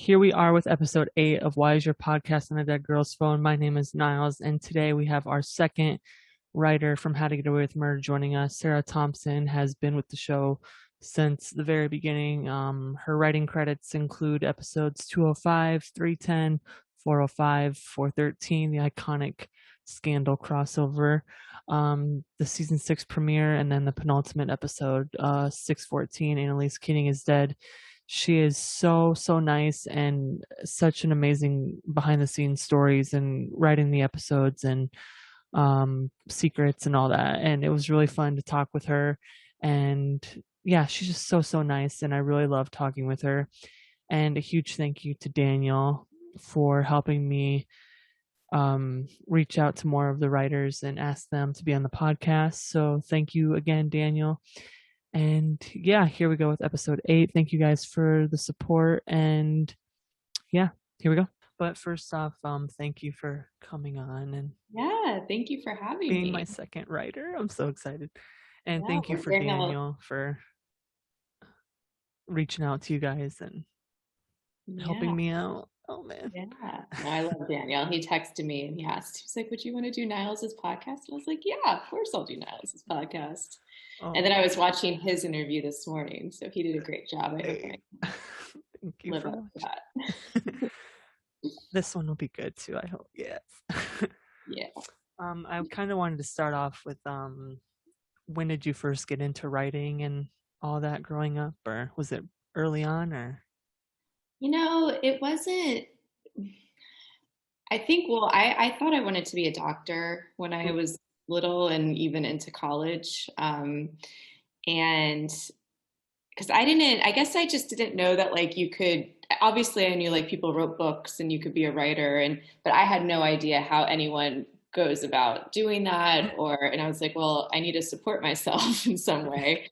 here we are with episode 8 of Why Is Your Podcast on a Dead Girl's Phone? My name is Niles, and today we have our second writer from How to Get Away with Murder joining us. Sarah Thompson has been with the show since the very beginning. Her writing credits include episodes 205, 310, 405, 413, the iconic Scandal crossover, the season 6 premiere, and then the penultimate episode, 614, Annalise Keating is Dead. She is so nice and such an amazing behind the scenes stories and writing the episodes and secrets and all that. And it was really fun to talk with her. And yeah, she's just so nice. And I really love talking with her. And a huge thank you to Daniel for helping me reach out to more of the writers and ask them to be on the podcast. So thank you again, Daniel. And yeah, here we go with episode 8. Thank you guys for the support. And yeah, here we go. But first off, thank you for coming on and thank you for having being me. my second writer. I'm so excited. And thank you for Daniel for reaching out to you guys and helping me out. Oh man. Yeah. No, I love Daniel. He texted me and he was like, would you want to do Niles' podcast? And I was like, yeah, of course I'll do Niles' podcast. Oh. And then I was watching his interview this morning, so he did a great job. I hope thank you for that. This one will be good too, I hope. Yes. Yeah. I kind of wanted to start off with when did you first get into writing and all that growing up, or was it early on, or? It wasn't. I think, I thought I wanted to be a doctor when I was little and even into college. And because I guess I just didn't know that like you could, obviously I knew like people wrote books and you could be a writer, but I had no idea how anyone goes about doing that, and I was like, well, I need to support myself in some way.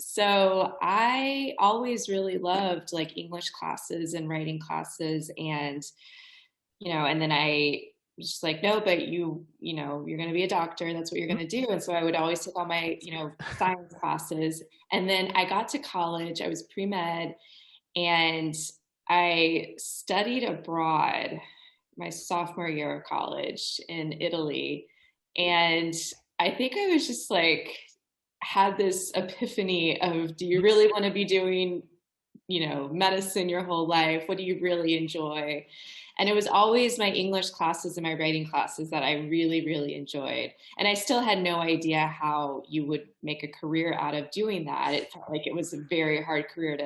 So I always really loved like English classes and writing classes, and then I was just like, no, but you're going to be a doctor. That's what you're going to do. And so I would always take all my, science classes. And then I got to college, I was pre-med, and I studied abroad my sophomore year of college in Italy. And I think I was just like, had this epiphany of, do you really want to be doing, medicine your whole life? What do you really enjoy? And it was always my English classes and my writing classes that I really, really enjoyed. And I still had no idea how you would make a career out of doing that. It felt like it was a very hard career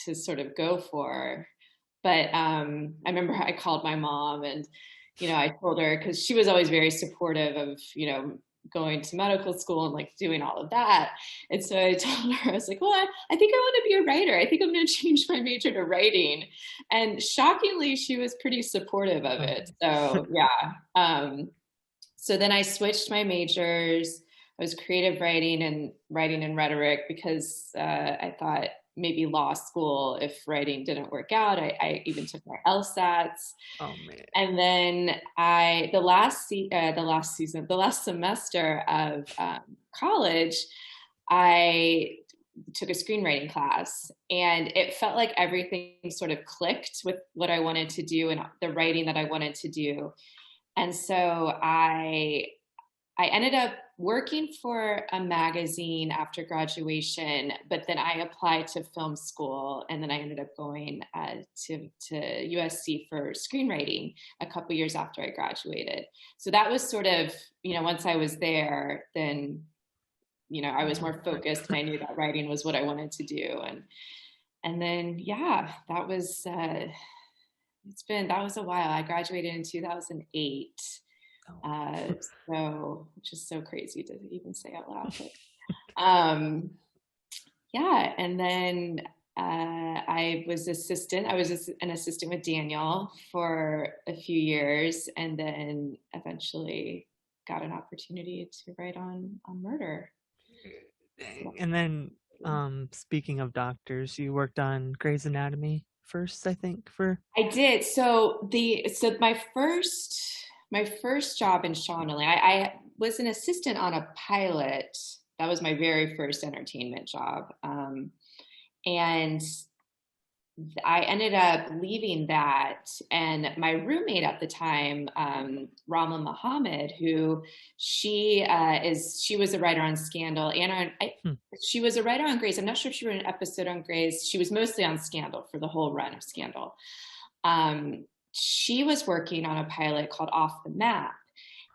to sort of go for. But I remember I called my mom and, I told her, because she was always very supportive of, going to medical school and like doing all of that. And so I told her, I was like, well, I think I want to be a writer. I think I'm going to change my major to writing. And shockingly, she was pretty supportive of it. So yeah. So then I switched my majors. I was creative writing and rhetoric because I thought maybe law school, if writing didn't work out. I even took my LSATs. Oh man! And then the last semester of college, I took a screenwriting class, and it felt like everything sort of clicked with what I wanted to do and the writing that I wanted to do. And so I ended up working for a magazine after graduation, but then I applied to film school, and then I ended up going to USC for screenwriting a couple years after I graduated. So that was sort of, once I was there, then, I was more focused and I knew that writing was what I wanted to do. And then, yeah, that was a while. I graduated in 2008. So which is so crazy to even say out loud. But, yeah, and then I was an assistant with Daniel for a few years, and then eventually got an opportunity to write on murder. And then, speaking of doctors, you worked on Grey's Anatomy first, I think. I did. So my first job in Shawnee, I was an assistant on a pilot. That was my very first entertainment job. And I ended up leaving that, and my roommate at the time, Rama Muhammad, who she was a writer on Scandal and Hmm. she was a writer on Grey's. I'm not sure if she wrote an episode on Grey's. She was mostly on Scandal for the whole run of Scandal. She was working on a pilot called Off the Map.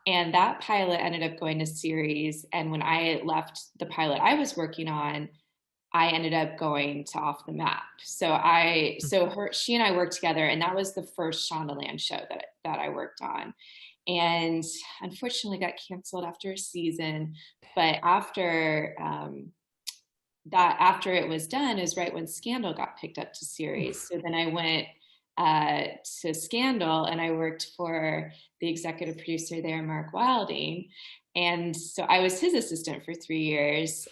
And that pilot ended up going to series. And when I left the pilot I was working on, I ended up going to Off the Map. She and I worked together, and that was the first Shondaland show that I worked on. And unfortunately got canceled after a season. But after it was done is right when Scandal got picked up to series. So then I went to Scandal, and I worked for the executive producer there, Mark Wilding. And so I was his assistant for 3 years.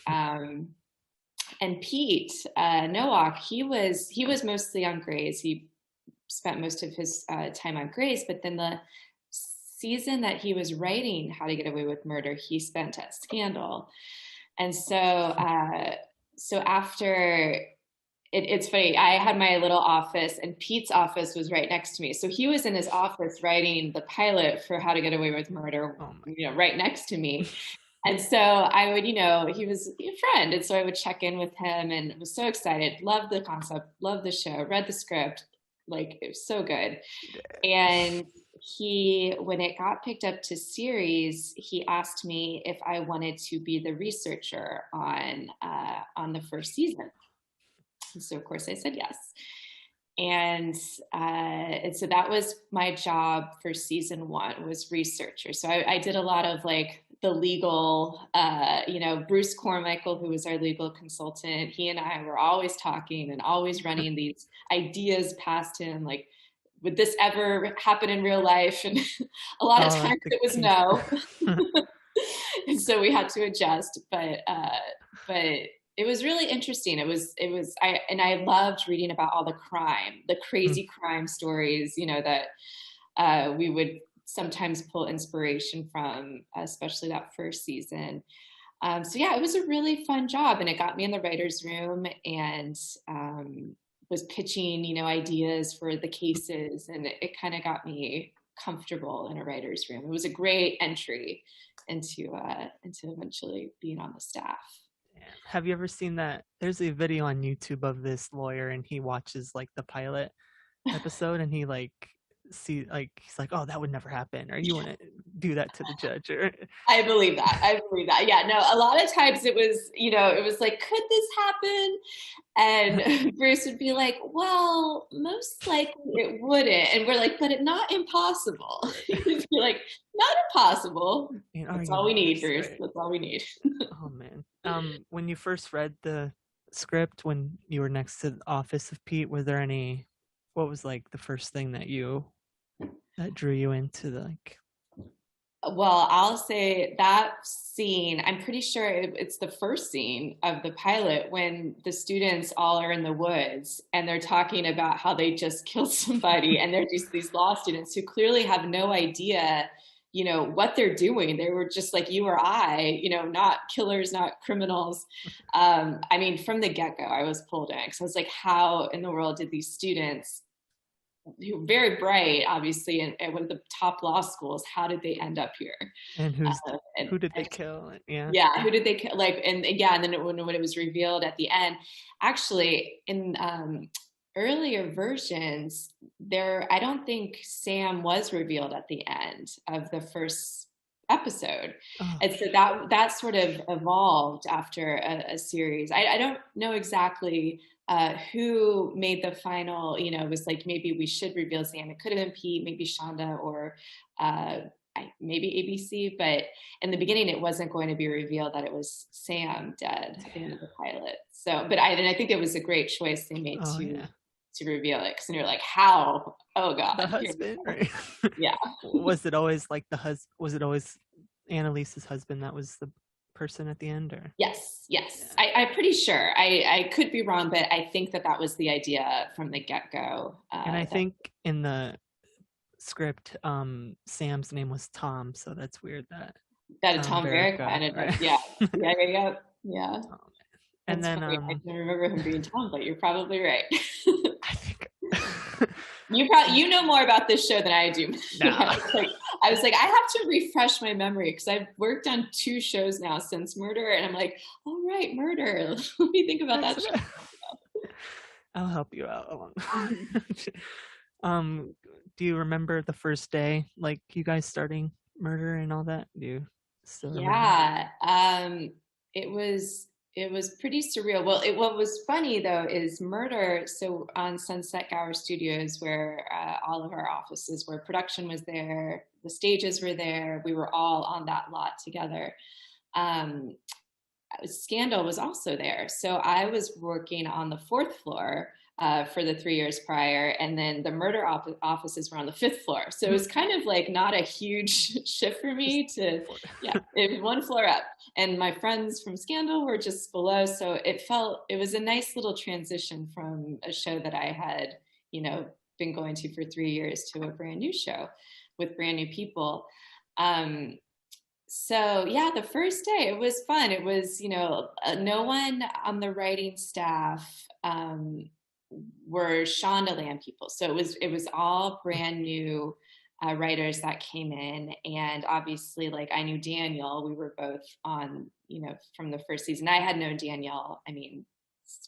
And Pete Nowak, he was mostly on Grey's. He spent most of his time on Grey's, but then the season that he was writing How to Get Away with Murder, he spent at Scandal. And so after it's funny, I had my little office, and Pete's office was right next to me. So he was in his office writing the pilot for How to Get Away with Murder, right next to me. And so I would, he was a friend. And so I would check in with him and was so excited. Loved the concept, loved the show, read the script. Like, it was so good. And when it got picked up to series, he asked me if I wanted to be the researcher on the first season. And so, of course, I said yes. And so that was my job for season 1, was researcher. So I did a lot of like the legal, Bruce Cormichael, who was our legal consultant, he and I were always talking and always running these ideas past him, like, would this ever happen in real life? And a lot of times it was no. And so we had to adjust, but it was really interesting. I loved reading about all the crazy crime stories, that we would sometimes pull inspiration from, especially that first season. It was a really fun job, and it got me in the writer's room and was pitching, ideas for the cases, and it kind of got me comfortable in a writer's room. It was a great entry into eventually being on the staff. Have you ever seen that? There's a video on YouTube of this lawyer, and he watches like the pilot episode, and he he's like, oh, that would never happen, or you wouldn't do that to the judge, or I believe that. Yeah, no, a lot of times it was like, could this happen? And Bruce would be like, well, most likely it wouldn't. And we're like, but it's not impossible. He'd be like, not impossible. That's all we need, Bruce. Right. That's all we need. Oh man. When you first read the script, when you were next to the office of Pete, what was like the first thing that drew you into Well, I'll say that scene, I'm pretty sure it's the first scene of the pilot when the students all are in the woods and they're talking about how they just killed somebody, and they're just these law students who clearly have no idea, what they're doing. They were just like you or I, not killers, not criminals. From the get-go, I was pulled in because I was like, how in the world did these students, who were very bright, obviously, and one of the top law schools, how did they end up here? And who did they kill? Yeah, who did they kill? And then when it was revealed at the end, actually, in earlier versions, I don't think Sam was revealed at the end of the first episode. And so that sort of evolved after a series. I don't know exactly who made the final, was like, maybe we should reveal Sam. It could have been Pete, maybe Shonda, or maybe ABC. But in the beginning, it wasn't going to be revealed that it was Sam dead at the end of the pilot. So, but I think it was a great choice they made to reveal it, because then you're like, how? Oh God, the husband, right? Yeah. Was it always like was it always Annalise's husband that was the person at the end, or? Yes. Yeah. I'm pretty sure. I could be wrong, but I think that was the idea from the get-go. And I think in the script, Sam's name was Tom, so that's weird that Tom Verica ended up, right? Yeah. And then I can remember him being Tom, but you're probably right. You know more about this show than I do. Nah. I was like, I have to refresh my memory because I've worked on 2 shows now since Murder, and I'm like, all right, Murder. Let me think about that show. I'll help you out. Mm-hmm. Do you remember the first day, like you guys starting Murder and all that? Do you still remember? Yeah, it was pretty surreal. Well, what was funny though is Murder. So on Sunset Gower Studios, where all of our offices were, production was there, the stages were there. We were all on that lot together. Um, Scandal was also there. So I was working on the 4th floor for the 3 years prior, and then the Murder offices were on the 5th floor. So it was kind of like not a huge shift for me to, yeah, it was 1 floor up. And my friends from Scandal were just below. So it was a nice little transition from a show that I had, been going to for 3 years to a brand new show with brand new people. So yeah, the first day it was fun. It was, no one on the writing staff were Shondaland people. So it was all brand new writers that came in, and obviously, like, I knew Daniel. We were both on, from the first season. I had known Daniel, I mean,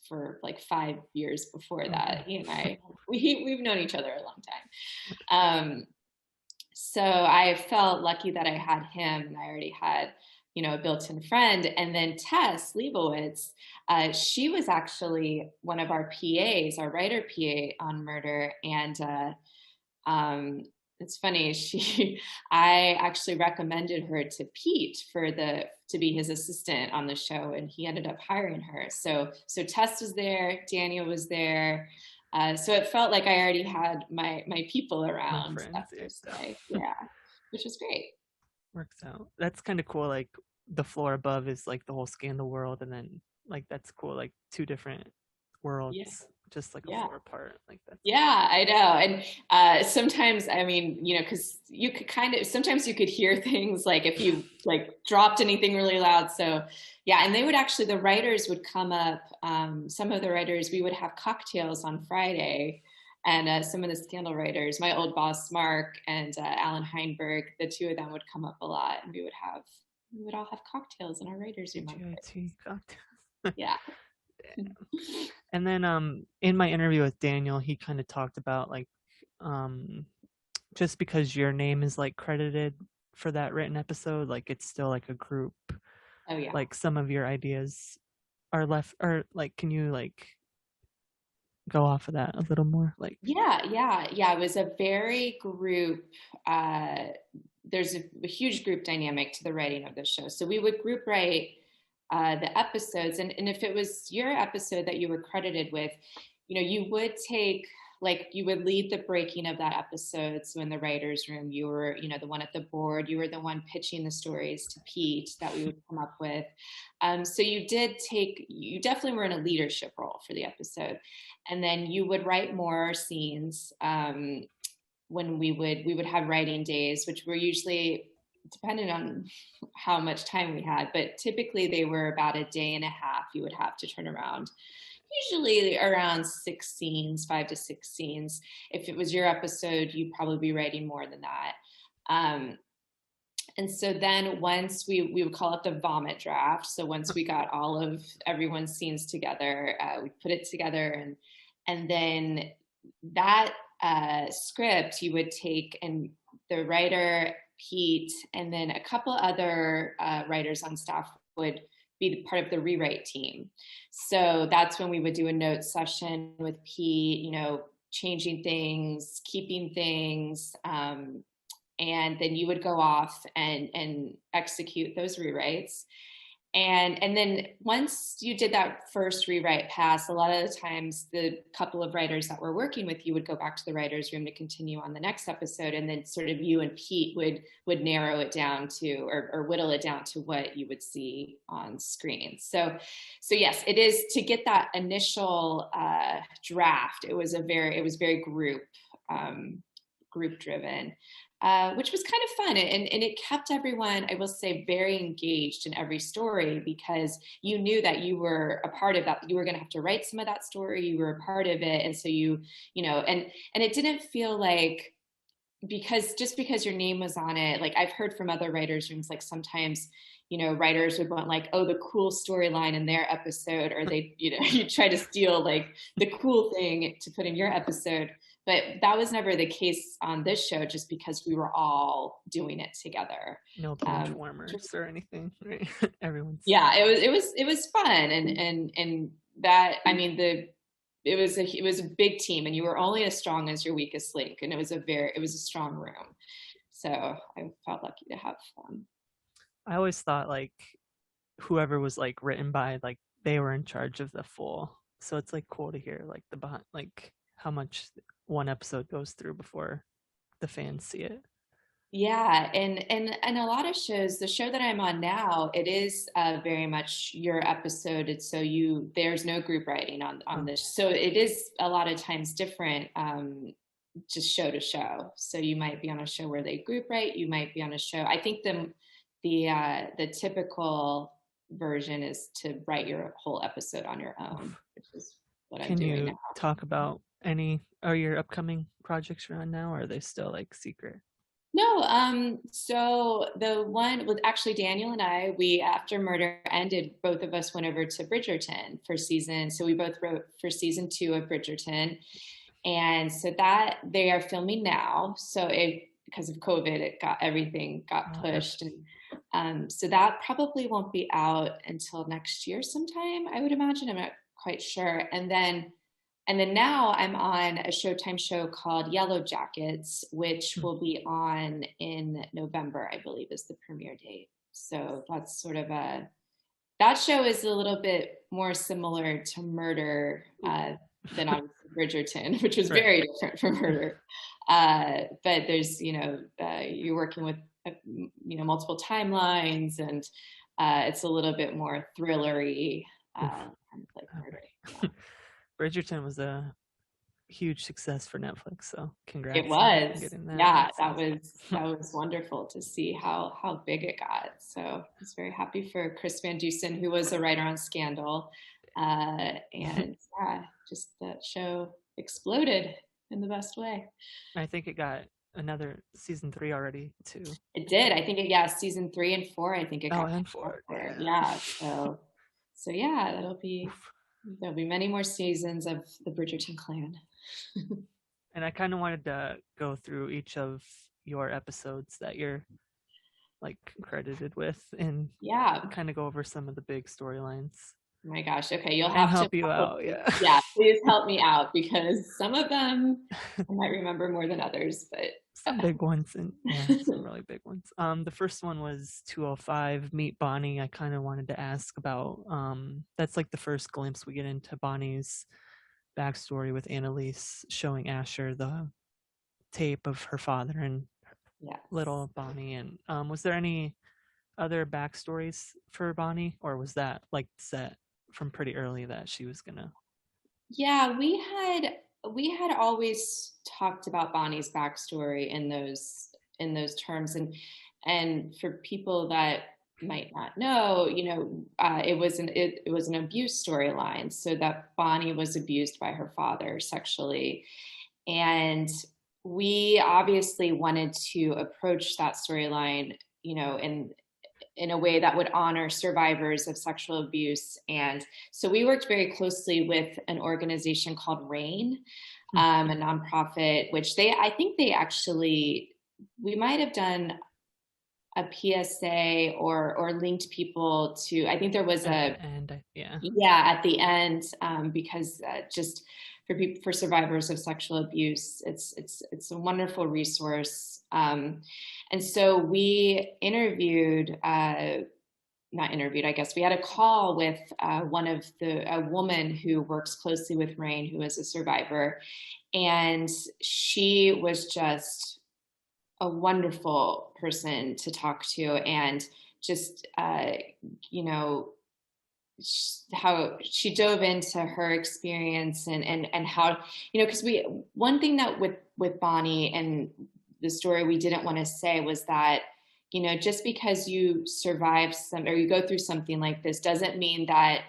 for like 5 years before that. He and we've known each other a long time. So I felt lucky that I had him, and I already had, a built-in friend. And then Tess Leibowitz, she was actually one of our PAs, our writer PA on Murder. And it's funny, I actually recommended her to Pete to be his assistant on the show, and he ended up hiring her. So Tess was there, Daniel was there. So it felt like I already had my people around that first day. Yeah, which was great. Works out. That's kind of cool. Like the floor above is like the whole Scandal world, and then like that's cool. Like 2 different worlds, just like a floor apart. Like that. Yeah, I know. And sometimes, I mean, because you could sometimes you could hear things like if you like dropped anything really loud. So yeah, and the writers would come up. Some of the writers, we would have cocktails on Friday, and some of the Scandal writers, my old boss Mark and Alan Heinberg, the 2 of them would come up a lot, and we would all have cocktails in our writers' room. Cocktails. Yeah. And then in my interview with Daniel, he kind of talked about like just because your name is like credited for that written episode, like it's still like a group. Oh yeah. Like some of your ideas are left, or like can you like go off of that a little more? Like yeah. It was a very group. There's a huge group dynamic to the writing of the show. So we would group write the episodes, and if it was your episode that you were credited with, you would take, like, you would lead the breaking of that episode. So in the writer's room, you were, the one at the board, you were the one pitching the stories to Pete that we would come up with. So you definitely were in a leadership role for the episode. And then you would write more scenes when we would have writing days, which were usually depending on how much time we had, but typically they were about a day and a half you would have to turn around. Usually around 6 scenes, 5 to 6 scenes. If it was your episode, you'd probably be writing more than that. And so then once we would call it the vomit draft. So once we got all of everyone's scenes together, we put it together, and then that script you would take, and the writer, Pete, and then a couple other writers on staff would be part of the rewrite team. So that's when we would do a note session with Pete, changing things, keeping things, and then you would go off and execute those rewrites. And then once you did that first rewrite pass, a lot of the times the couple of writers that were working with you would go back to the writer's room to continue on the next episode. And then sort of you and Pete would narrow it down to, or whittle it down to what you would see on screen. So yes, it is, to get that initial draft, it was very group group driven, which was kind of fun. And it kept everyone, I will say, very engaged in every story, because you knew that you were a part of that. You were going to have to write some of that story. You were a part of it. And so and it didn't feel like, because your name was on it. Like, I've heard from other writers' rooms, like sometimes, writers would want like, oh, the cool storyline in their episode, or they, you try to steal like the cool thing to put in your episode. But that was never the case on this show, just because we were all doing it together. No bench warmers or anything, right? Everyone's. Yeah, it was fun, and that, I mean, it was a big team, and you were only as strong as your weakest link, and it was a strong room. So I felt lucky to have them. I always thought like whoever was like written by, like they were in charge of the full. So it's like cool to hear like the behind, like how much one episode goes through before the fans see it. Yeah, and a lot of shows, the show that I'm on now, it is very much your episode. It's so there's no group writing on this, so it is a lot of times different, just show to show. So you might be on a show where they group write, you might be on a show. I think the typical version is to write your whole episode on your own, which is what I'm doing now. Can you talk about are your upcoming projects you're on now, or are they still like secret? No, so the one with actually Daniel and I, we, after Murder ended, both of us went over to Bridgerton so we both wrote for season 2 of Bridgerton. And so that they are filming now. So because of COVID, everything got pushed. And so that probably won't be out until next year sometime, I would imagine. I'm not quite sure. And then now I'm on a Showtime show called Yellow Jackets, which will be on in November, I believe, is the premiere date. So that's sort of that show is a little bit more similar to Murder than on Bridgerton, which was very different from Murder. But there's, you're working with, multiple timelines, and it's a little bit more thrillery, like Murder. Yeah. Bridgerton was a huge success for Netflix, so congrats. It was, that was wonderful to see how big it got. So I was very happy for Chris Van Dusen, who was a writer on Scandal, and just that show exploded in the best way. I think it got another season 3 already too. It did. I think season 3 and 4. I think it got. And 4. Yeah. So yeah, there'll be many more seasons of the Bridgerton clan. And I kind of wanted to go through each of your episodes that you're like credited with, and kind of go over some of the big storylines. Oh my gosh. Okay. You'll have to help you out. Yeah. Yeah. Please help me out, because some of them I might remember more than others, but some big ones, and some really big ones. The first one was 205, Meet Bonnie. I kind of wanted to ask about, that's like the first glimpse we get into Bonnie's backstory, with Annalise showing Asher the tape of her father and little Bonnie. And was there any other backstories for Bonnie, or was that like set from pretty early that she was gonna? Yeah, we had always talked about Bonnie's backstory in those terms, and for people that might not know, it was an abuse storyline, so that Bonnie was abused by her father sexually, and we obviously wanted to approach that storyline, in a way that would honor survivors of sexual abuse. And so we worked very closely with an organization called RAIN, a nonprofit, which I think we might have done a PSA or linked people to, I think there was at the end, because just for survivors of sexual abuse, it's a wonderful resource. And so we I guess we had a call with a woman who works closely with RAIN, who is a survivor, and she was just a wonderful person to talk to, and just how she dove into her experience and how, because one thing that with Bonnie and the story we didn't want to say was that, just because you survive or you go through something like this doesn't mean that,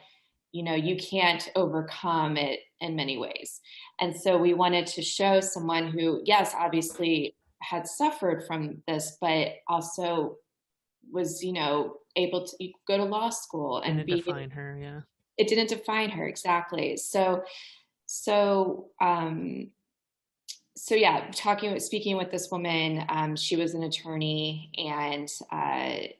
you can't overcome it in many ways. And so we wanted to show someone who, yes, obviously had suffered from this, but also was, able to go to law school and Didn't define her, yeah. It didn't define her, exactly. So yeah, speaking with this woman, she was an attorney, and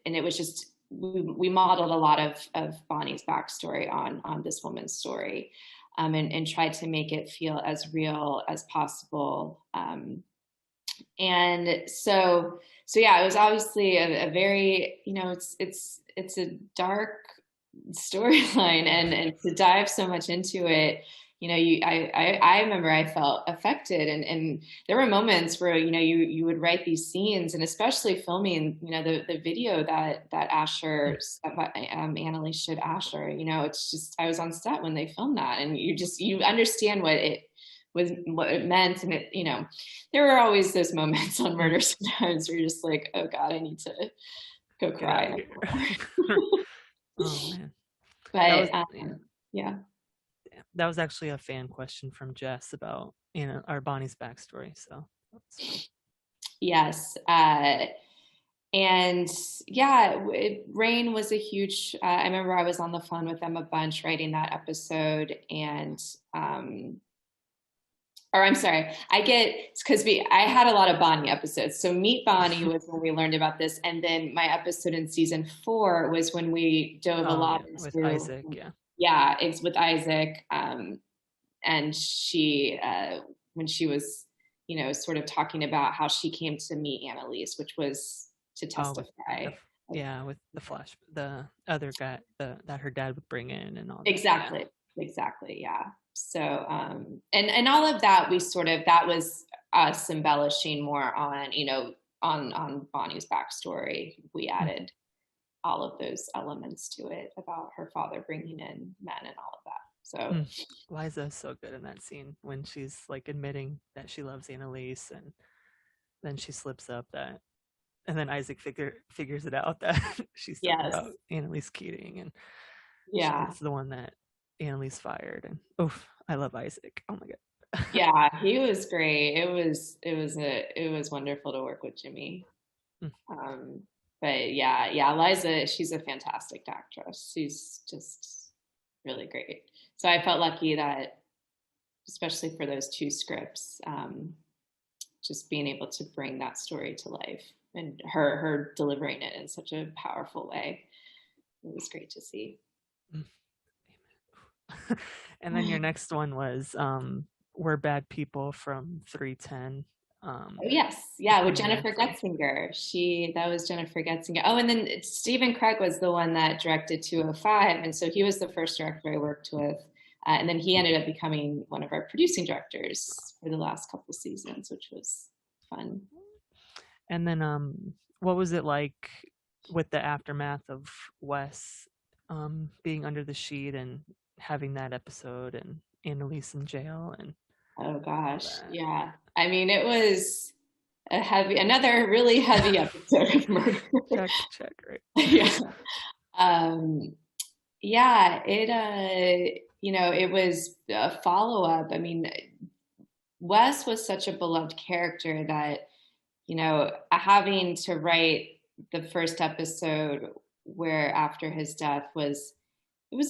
it was just, we modeled a lot of Bonnie's backstory on this woman's story, and tried to make it feel as real as possible. And so yeah, it was obviously a very, it's a dark storyline, and to dive so much into it, I remember I felt affected, and there were moments where, you would write these scenes, and especially filming, the video that Asher, Annalise showed Asher, it's just, I was on set when they filmed that, and you understand what it meant. And there were always those moments on Murder sometimes where you're just like, oh God, I need to go cry. Oh man. But yeah. That was actually a fan question from Jess about, our Bonnie's backstory. So yes. And yeah, Rain was a huge, I remember I was on the phone with them a bunch writing that episode, and or I'm sorry, it's because I had a lot of Bonnie episodes. So Meet Bonnie was when we learned about this. And then my episode in season 4 was when we dove a lot into with Isaac, yeah. Yeah, it's with Isaac. And she, when she was, sort of talking about how she came to meet Annalise, which was to testify. With the other guy that her dad would bring in and all that. Exactly. Yeah. So, and all of that, that was us embellishing more on, on Bonnie's backstory. We added all of those elements to it about her father bringing in men and all of that. So Liza's so good in that scene when she's like admitting that she loves Annalise, and then she slips up that, and then Isaac figures it out that she's talking about Annalise Keating, and she's the one that Annalise fired. And I love Isaac. Oh my god. Yeah, he was great. It was wonderful to work with Jimmy. But yeah, Liza, she's a fantastic actress. She's just really great. So I felt lucky that, especially for those 2 scripts, just being able to bring that story to life, and her delivering it in such a powerful way. It was great to see. And then your next one was We're Bad People from 310. Yes, yeah, with Jennifer Getzinger. That was Jennifer Getzinger. Oh, and then Stephen Craig was the one that directed 205, and so he was the first director I worked with, and then he ended up becoming one of our producing directors for the last couple of seasons, which was fun. And then, what was it like with the aftermath of Wes being under the sheet and having that episode, and Annalise in jail, and oh gosh, yeah. I mean, it was another really heavy episode of Murder. check, right? Yeah. Yeah, it was a follow-up. I mean, Wes was such a beloved character that, having to write the first episode where after his death was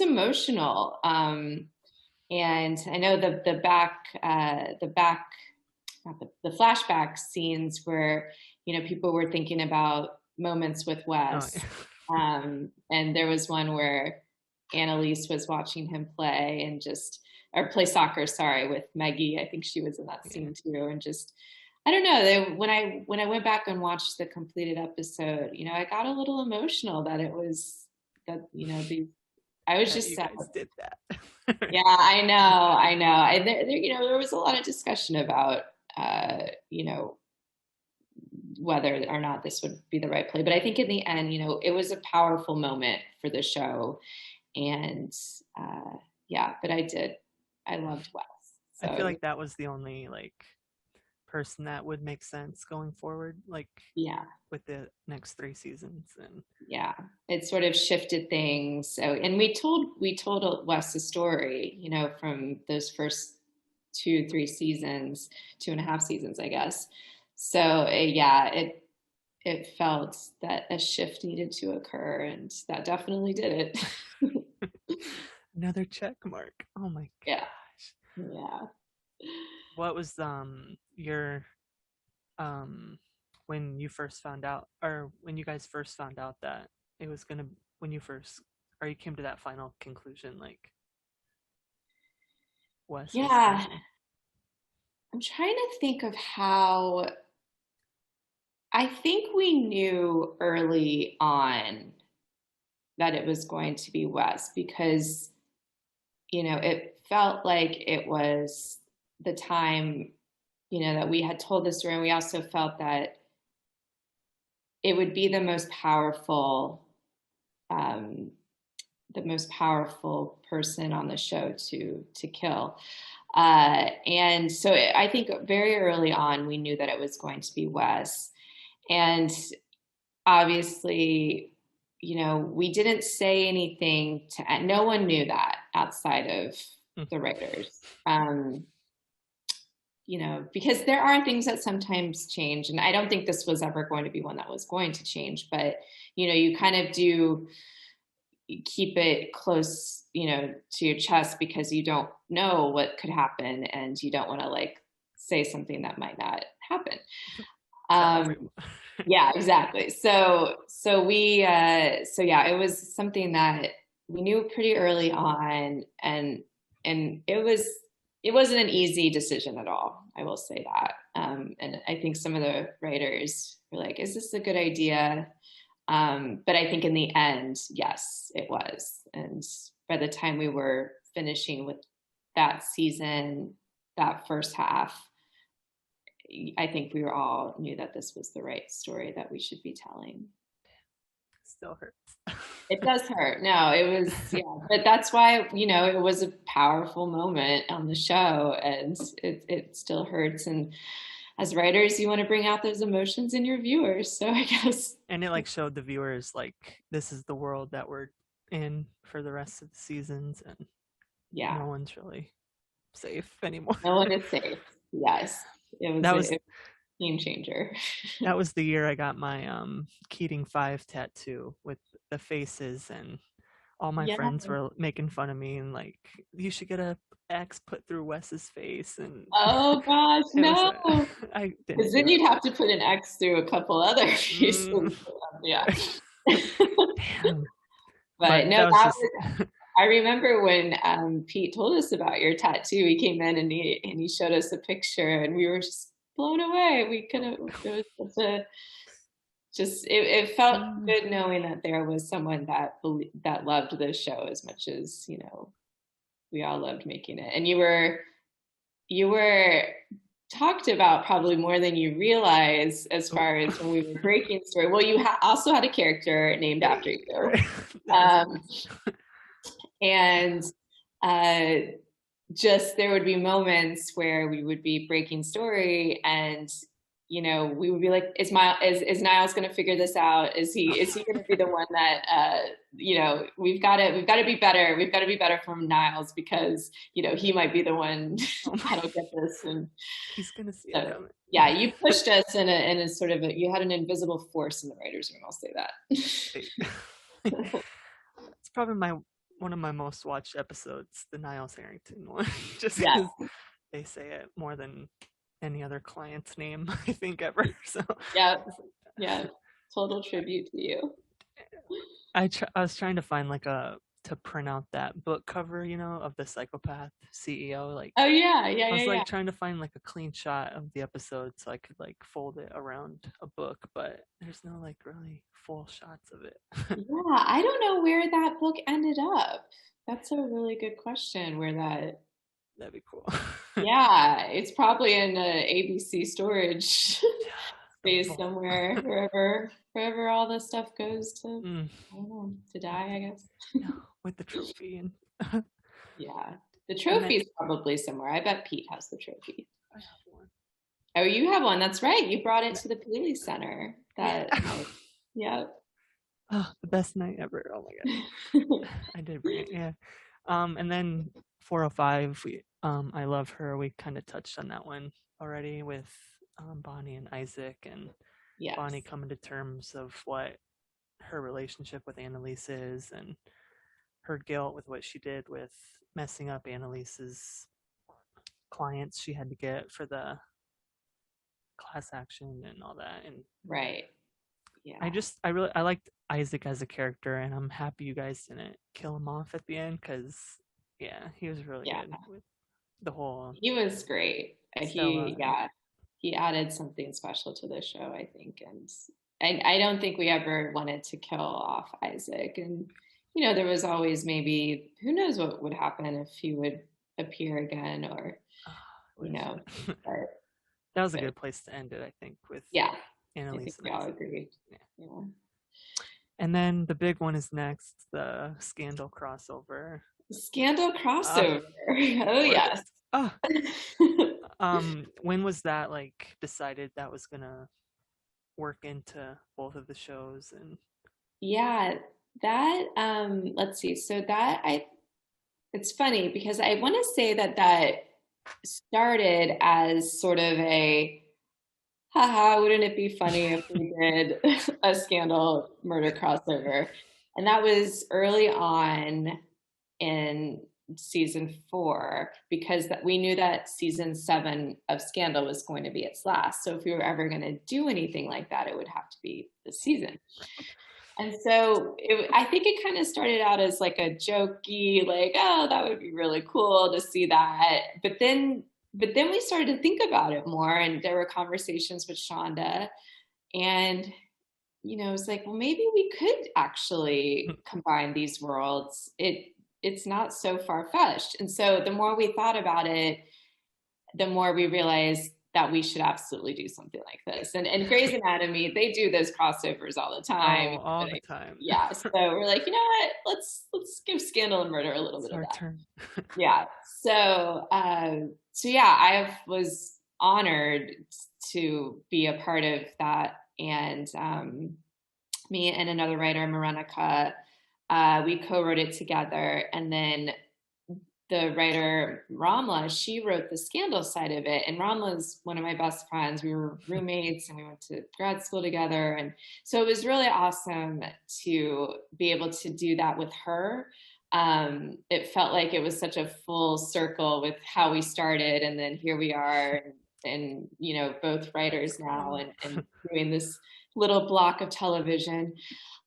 emotional. And I know the flashback scenes where, people were thinking about moments with Wes. And there was one where Annalise was watching him play or play soccer, with Maggie. I think she was in that scene too. And just, I don't know, when I went back and watched the completed episode, I got a little emotional that it was that, I was just sad. Did that. Yeah, I know. There was a lot of discussion about, whether or not this would be the right play. But I think in the end, it was a powerful moment for the show. And but I loved Wes. So I feel like that was the only like person that would make sense going forward, like yeah, with the next 3 seasons. And yeah, it sort of shifted things. So, and we told Wes a story, from those first 2, 3 seasons, 2.5 seasons, I guess. So it felt that a shift needed to occur, and that definitely did it. another check mark. Oh my Yeah, gosh. yeah. What was your um when you first found out, or when you guys first found out that it was gonna, when you first, or you came to that final conclusion, like Wes was gonna Yeah, be. I'm trying to think of how. I think we knew early on that it was going to be Wes because, it felt like it was the time, that we had told this story. And we also felt that it would be um, the most powerful person on the show to kill. And so I think very early on, we knew that it was going to be Wes. And obviously, we didn't say anything no one knew that outside of Mm. the writers. Because there are things that sometimes change, and I don't think this was ever going to be one that was going to change, but you kind of do keep it close, to your chest because you don't know what could happen and you don't want to like say something that might not happen. Tell Um, everyone. yeah, exactly. So yeah, it was something that we knew pretty early on, and it wasn't an easy decision at all. I will say that. And I think some of the writers were like, "Is this a good idea?" But I think in the end, yes, it was. And by the time we were finishing with that season, that first half, I think we were all knew that this was the right story that we should be telling. Still hurts. It does hurt. No, it was, yeah, but that's why, it was a powerful moment on the show, and it still hurts. And as writers, you want to bring out those emotions in your viewers. So I guess. And it like showed the viewers like this is the world that we're in for the rest of the seasons, and Yeah, no one's really safe anymore. no one is safe. Yes, it was that a was game changer. that was the year I got my Keating 5 tattoo with the faces, and all my Yeah. friends were making fun of me and like, you should get a X put through Wes's face, and Oh gosh, it was no. I didn't Because do then it. you'd have to put an X through a couple other pieces. Mm. Yeah. Damn. But But no, that was just I remember when Pete told us about your tattoo. He came in and he showed us a picture, and we were just blown away. We could have. It was such a it felt good knowing that there was someone that loved this show as much as we all loved making it. And you were talked about probably more than you realize as far as when we were breaking story. Well, you also had a character named after you. Um, and just there would be moments where we would be breaking story, and we would be like, is Niles going to figure this out? Is he going to be the one that we've got to be better. We've got to be better from Niles because he might be the one that'll get this. And he's gonna see it so, coming. yeah, you pushed us in a sort of you had an invisible force in the writers' room. I'll say that. It's probably one of my most watched episodes, the Niles Harrington one, just Yeah, because they say it more than any other client's name I think ever. So yeah, yeah. Total tribute to you. I was trying to find like to print out that book cover, of the psychopath CEO. Like Oh yeah, yeah, I was yeah, like yeah. trying to find like a clean shot of the episode so I could like fold it around a book, but there's no like really full shots of it. Yeah, I don't know where that book ended up. That's a really good question. Where that, That'd be cool. yeah, it's probably in a ABC storage space Vault. somewhere, wherever all the stuff goes to, Mm. I don't know, to die, I guess. No. with the trophy. And Yeah. The trophy is probably somewhere. I bet Pete has the trophy. I have one. Oh, you have one. That's right. You brought it to the Paley Center. Yeah. Yeah. Oh, the best night ever. Oh my god. I did bring it, yeah. And then 405, I love her. We kind of touched on that one already with Bonnie and Isaac, and Yes. Bonnie coming to terms of what her relationship with Annalise is, and her guilt with what she did with messing up Annalise's clients she had to get for the class action and all that. And right. Yeah. I liked Isaac as a character, and I'm happy you guys didn't kill him off at the end, because yeah, he was really good with the whole. He was great. Stella. He added something special to the show, I think, and I don't think we ever wanted to kill off Isaac. And there was always maybe, who knows what would happen if he would appear again, or but, that was a good place to end it, I think, with Annalise. I think we all agreed. Yeah. And then the big one is next, the Scandal crossover. Scandal crossover. Oh yes. When was that decided that was gonna work into both of the shows? And that let's see. So it's funny because I want to say that started as sort of a haha, wouldn't it be funny if we did a Scandal murder crossover? And that was early on in season 4, because we knew that season 7 of Scandal was going to be its last. So if we were ever going to do anything like that, it would have to be this season. And so I think it kind of started out as a jokey, oh, that would be really cool to see that. But then we started to think about it more, and there were conversations with Shonda, and it was well, maybe we could actually combine these worlds. It's not so far-fetched. And so the more we thought about it, the more we realized that we should absolutely do something like this. And Grey's Anatomy, they do those crossovers all the time. All the time. Yeah. So we're you know what? Let's give Scandal and Murder a little bit of that. Turn. Yeah. So yeah, I was honored to be a part of that. And me and another writer, Marenica, we co-wrote it together. And then the writer Ramla, she wrote the Scandal side of it. And Ramla's one of my best friends. We were roommates and we went to grad school together. And so it was really awesome to be able to do that with her. It felt like it was such a full circle with how we started. And then here we are, and both writers now, and doing this little block of television.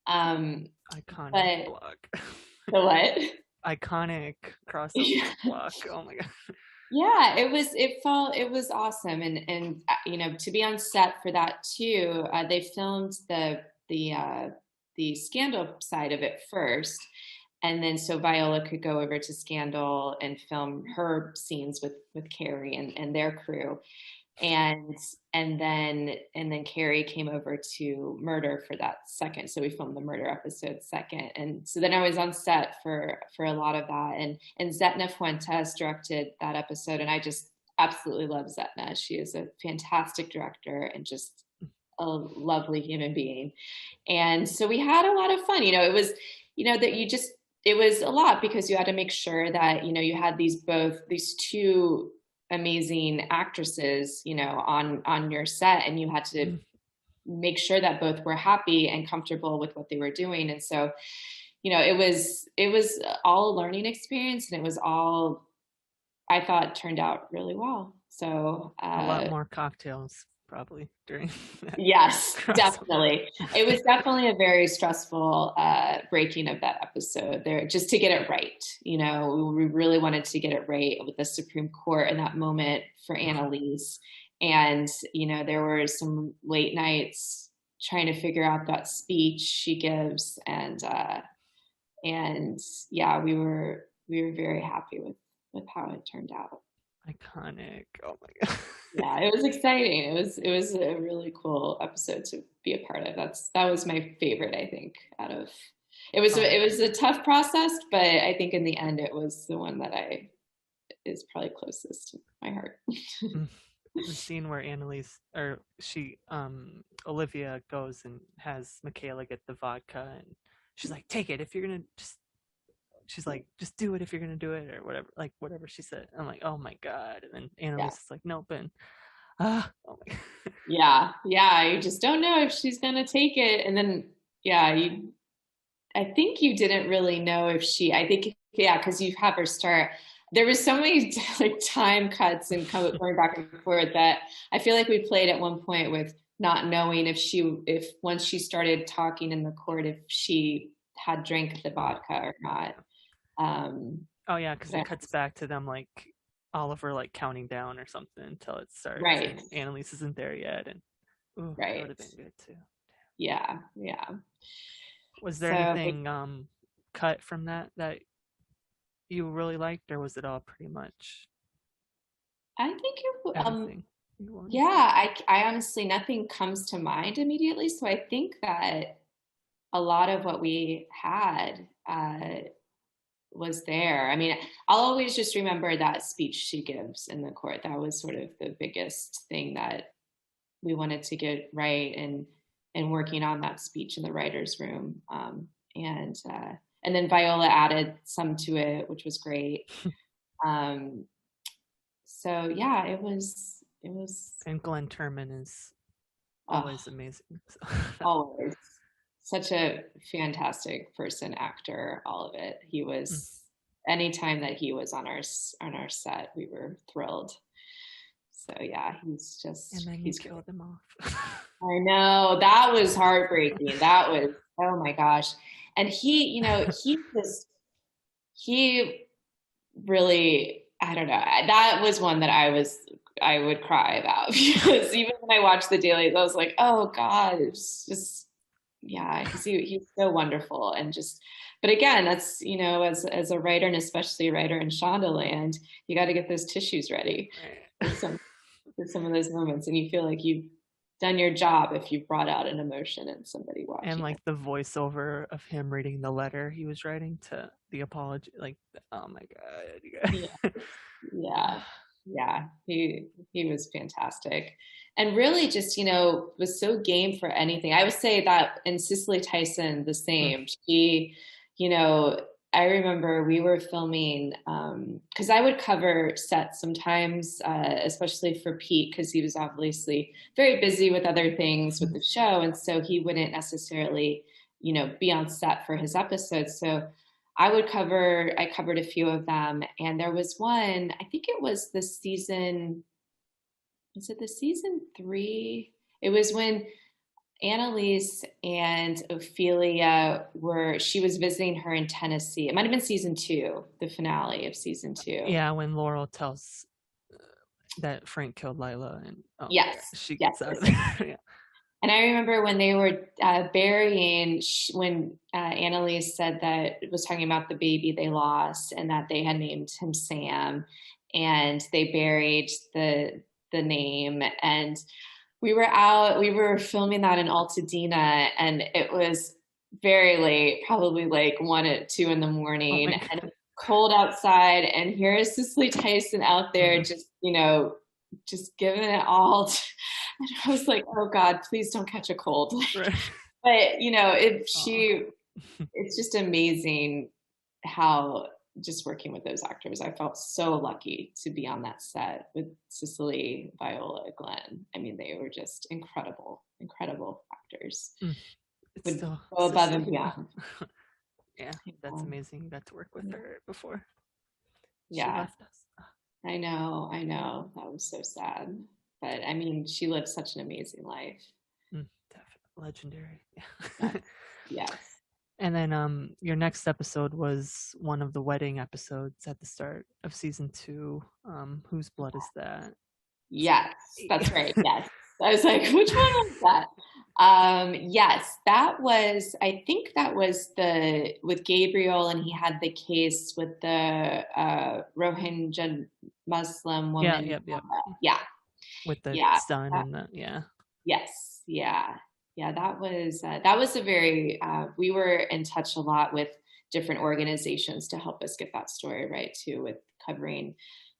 Iconic block. The what? Iconic crossover block. Oh my god. Yeah, it was awesome. And to be on set for that too, they filmed the Scandal side of it first. And then so Viola could go over to Scandal and film her scenes with Carrie and their crew. And then Carrie came over to Murder for that second. So we filmed the Murder episode second. And so then I was on set for a lot of that. And Zetna Fuentes directed that episode. And I just absolutely love Zetna. She is a fantastic director and just a lovely human being. And so we had a lot of fun. It was, it was a lot, because you had to make sure that, you had these two amazing actresses, on your set, and you had to make sure that both were happy and comfortable with what they were doing. And so, it was all a learning experience, and it was all, I thought, turned out really well. So a lot more cocktails probably during that. Yes, definitely. It was definitely a very stressful breaking of that episode there, just to get it right. We really wanted to get it right with the Supreme Court in that moment for Annalise. And, there were some late nights trying to figure out that speech she gives. And yeah, we were very happy with how it turned out. Iconic. Oh my god. Yeah, it was exciting. It was a really cool episode to be a part of. That was my favorite, I think, out of It was a tough process, but I think in the end it was the one that is probably closest to my heart. The scene where Olivia goes and has Michaela get the vodka, and she's like, take it if you're gonna she's like, just do it if you're gonna do it, or whatever, like whatever she said. I'm like, oh my god. And then Annalise is like, nope. And oh my god. Yeah, you just don't know if she's gonna take it. And then I think you didn't really know if I think, because you have her start. There was so many like time cuts and going back and forth that I feel like we played at one point with not knowing if once she started talking in the court, if she had drank the vodka or not. Oh yeah, because it cuts back to them like Oliver like counting down or something until it starts. Right. And Annalise isn't there yet, and right. That would have been good too. Yeah. Was there anything cut from that you really liked, or was it all pretty much? I think I honestly, nothing comes to mind immediately. So I think that a lot of what we had was there. I mean, I'll always just remember that speech she gives in the court. That was sort of the biggest thing that we wanted to get right, and working on that speech in the writer's room. And then Viola added some to it, which was great. So yeah, it was. And Glenn Turman is always amazing. Always. Such a fantastic person, actor, all of it. He was, anytime that he was on our set, we were thrilled. So yeah, he's just. And then you killed him off. I know, that was heartbreaking. That was, oh my gosh. And he really, I don't know. That was one that I would cry about, because even when I watched the dailies, I was like, oh God, it's just, yeah, because he's so wonderful. And just, but again, that's, as a writer, and especially a writer in Shondaland, you got to get those tissues ready for some of those moments. And you feel like you've done your job if you've brought out an emotion in somebody watching. And like the voiceover of him reading the letter he was writing to the apology, like, oh my God. Yeah. He was fantastic. And really just, was so game for anything. I would say that in Cicely Tyson, the same. She, I remember we were filming, because I would cover sets sometimes, especially for Pete, because he was obviously very busy with other things with the show. And so he wouldn't necessarily, be on set for his episodes. So I covered a few of them. And there was one, I think it was the season 3? It was when Annalise and Ophelia she was visiting her in Tennessee. It might have been season 2, the finale of season 2. Yeah, when Laurel tells that Frank killed Lila, and she gets out of there. Yeah. And I remember when they were burying, when Annalise said that it was talking about the baby they lost, and that they had named him Sam, and they buried the name. And we were filming that in Altadena, and it was very late, probably like 1 or 2 in the morning, and cold outside. And here is Cicely Tyson out there, just giving it all. And I was like, oh God, please don't catch a cold. Right. But it's just amazing how, just working with those actors, I felt so lucky to be on that set with Cicely, Viola, Glenn. I mean, they were just incredible actors. It's still go above and beyond. Yeah, that's amazing. You got to work with her before she left us. I know. That was so sad. But I mean, she lived such an amazing life. Definitely legendary. Yes. And then your next episode was one of the wedding episodes at the start of season 2. Whose blood is that? Yes, that's right. Yes. I was like, which one was that? Yes, that was, I think that was with Gabriel, and he had the case with the Rohingya Muslim woman. Yeah. Yeah. With the son and the, Yes. Yeah. Yeah, that was a very we were in touch a lot with different organizations to help us get that story right too, with covering,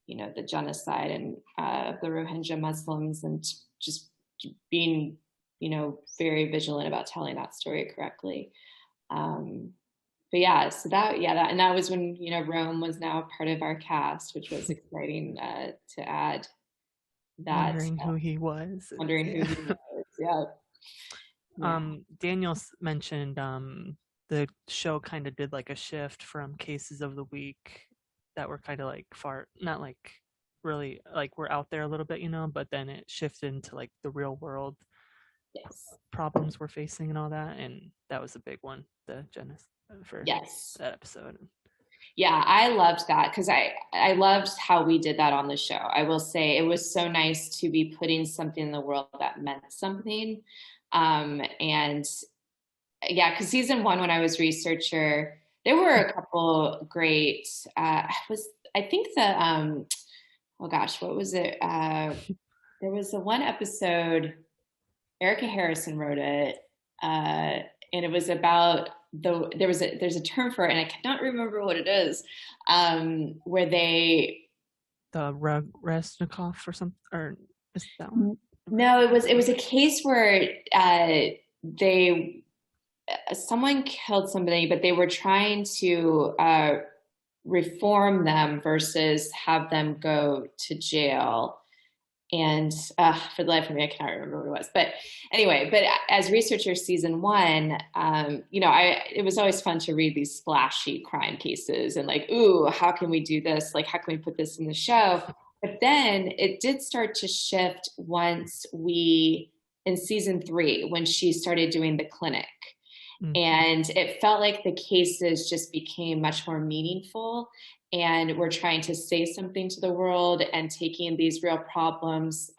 the genocide and the Rohingya Muslims, and just being, very vigilant about telling that story correctly. But yeah, so and that was when, Rome was now part of our cast, which was exciting to add that. Wondering who he was. Wondering who he was. Yeah. Daniel mentioned the show kind of did like a shift from cases of the week that were kind of like far, not like really like we're out there a little bit, but then it shifted into like the real world problems we're facing and all that, and that was a big one, the genocide for that episode. Yeah, I loved that because I loved how we did that on the show. I will say it was so nice to be putting something in the world that meant something. And yeah, because season 1, when I was researcher, there were a couple great, I think oh gosh, what was it? There was the one episode, Erica Harrison wrote it, and it was about there's a term for it, and I cannot remember what it is, where the Resnikov or something, or is that one? No, it was a case where someone killed somebody, but they were trying to reform them versus have them go to jail. And for the life of me, I cannot remember what it was. But anyway, as researcher season 1, it was always fun to read these splashy crime cases and like, ooh, how can we do this? Like, how can we put this in the show? But then it did start to shift once in season 3, when she started doing the clinic. And it felt like the cases just became much more meaningful, and we're trying to say something to the world and taking these real problems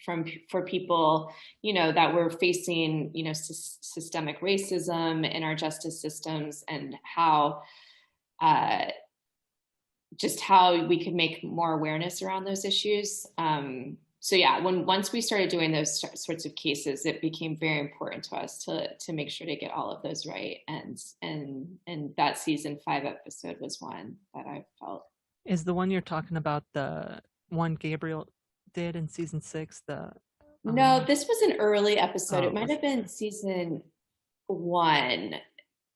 for people, that were facing, systemic racism in our justice systems, and how we could make more awareness around those issues. So yeah, once we started doing those sorts of cases, it became very important to us to make sure to get all of those right. And that season 5 episode was one that I felt. Is the one you're talking about the one Gabriel did in season 6? No, this was an early episode. It might have been season 1,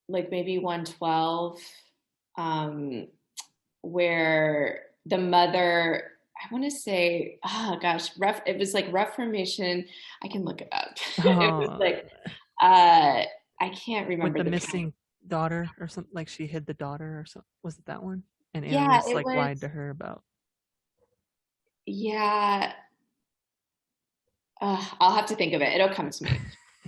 like maybe 112, where the mother, I want to say, oh gosh, it was like Reformation. I can look it up. It was like, I can't remember. With the missing daughter or something, like she hid the daughter or something. Was it that one? And yeah, Alias like lied to her about. Yeah. I'll have to think of it. It'll come to me.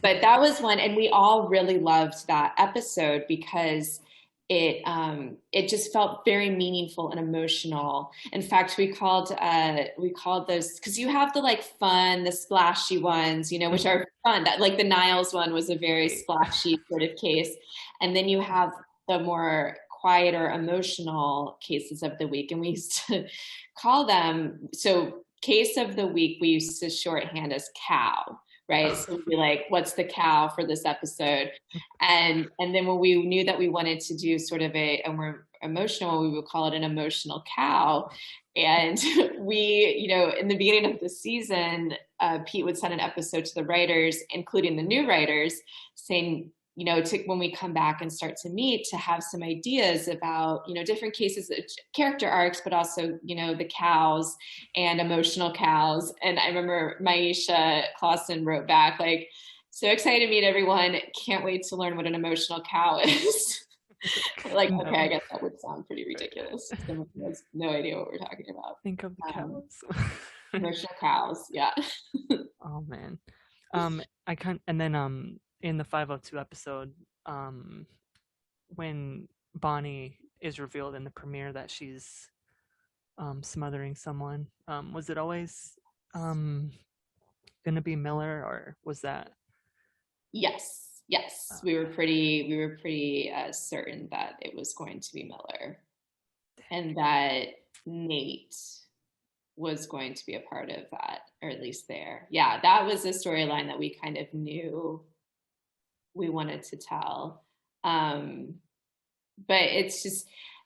But that was one, and we all really loved that episode because it just felt very meaningful and emotional. In fact, we called those, because you have the like fun, the splashy ones, which are fun. That like the Niles one was a very splashy sort of case, and then you have the more quieter, emotional cases of the week, and we used to call them, so case of the week we used to shorthand as cow. Right. So we'd be like, what's the cow for this episode? And then when we knew that we wanted to do sort of a more emotional, we would call it an emotional cow. And we, in the beginning of the season, Pete would send an episode to the writers, including the new writers, saying, when we come back and start to meet, to have some ideas about, different cases, character arcs, but also, the cows and emotional cows. And I remember Maisha Clausen wrote back, like, so excited to meet everyone. Can't wait to learn what an emotional cow is. Like, okay, I guess that would sound pretty ridiculous. Someone has no idea what we're talking about. Think of the cows. Emotional cows, yeah. Oh man. And then in the 502 episode, when Bonnie is revealed in the premiere that she's smothering someone, was it always gonna be Miller, or was that? Yes. We were pretty certain that it was going to be Miller, and that Nate was going to be a part of that, or at least there. Yeah, that was a storyline that we kind of knew we wanted to tell. But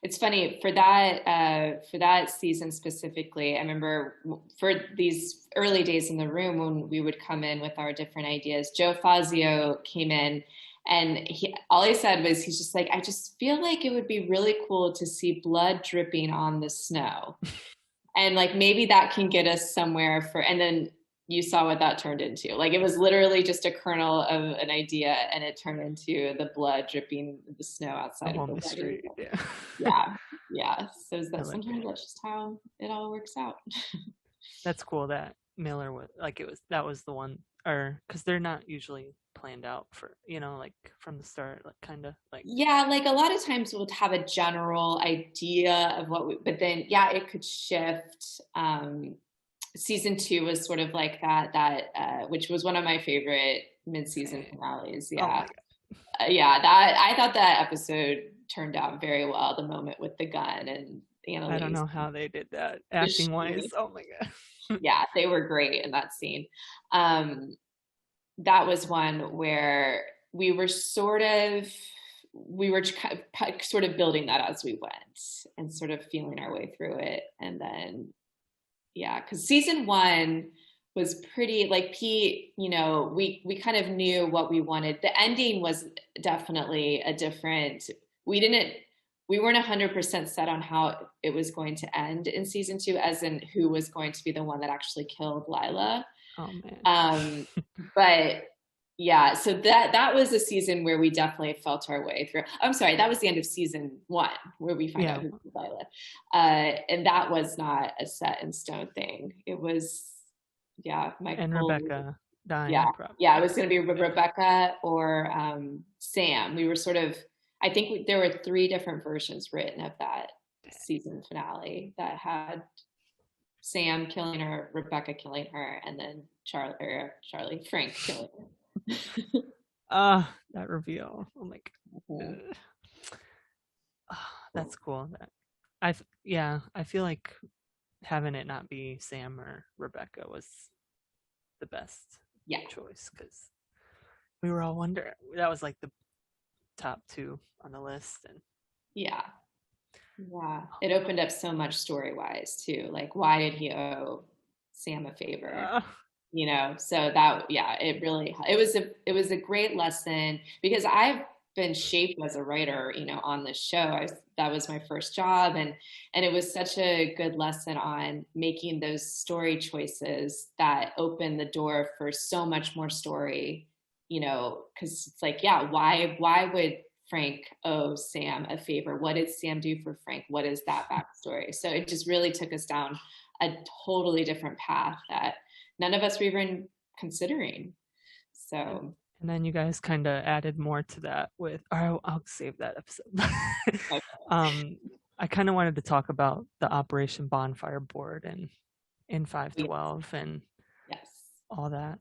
it's funny for that season specifically. I remember for these early days in the room when we would come in with our different ideas, Joe Fazio came in, and all he said was, he's just like, I just feel like it would be really cool to see blood dripping on the snow. And like, maybe that can get us somewhere and then you saw what that turned into. Like, it was literally just a kernel of an idea, and it turned into the blood dripping the snow outside of the street. Yeah. So sometimes that's just how it all works out. That's cool that Miller was like, that was the one, or because they're not usually planned out for, like from the start, like kind of like. Yeah, like a lot of times we'll have a general idea of but then it could shift. Season 2 was sort of like that, which was one of my favorite mid-season finales. Yeah. That I thought that episode turned out very well. The moment with the gun and Annalise. I don't know how they did that acting wise. Oh my god. Yeah, they were great in that scene. That was one where we were sort of building that as we went and sort of feeling our way through it. And then because season 1 was pretty, like, Pete, we kind of knew what we wanted. The ending was definitely a different, we weren't 100% set on how it was going to end in season 2, as in who was going to be the one that actually killed Lila. Oh man. But yeah, so that was a season where we definitely felt our way through. I'm sorry, that was the end of season 1 where we find out who killed Lila. And that was not a set in stone thing. It was, and Rebecca dying. Yeah, it was going to be Rebecca or Sam. We were sort of, I think there were 3 different versions written of that season finale that had Sam killing her, Rebecca killing her, and then Frank killing her. That reveal. Oh my god. That's cool. I feel like having it not be Sam or Rebecca was the best choice, because we were all wondering. That was like the top 2 on the list. And it opened up so much story-wise too. Like, why did he owe Sam a favor? So that it was a great lesson, because I've been shaped as a writer, on this show. That was my first job, and it was such a good lesson on making those story choices that open the door for so much more story, because it's like, why would Frank owe Sam a favor? What did Sam do for Frank? What is that backstory? So it just really took us down a totally different path that none of us were even considering. So, and then you guys kind of added more to that with, I'll save that episode. Okay. I kind of wanted to talk about the Operation Bonfire Board and in 512 and all that.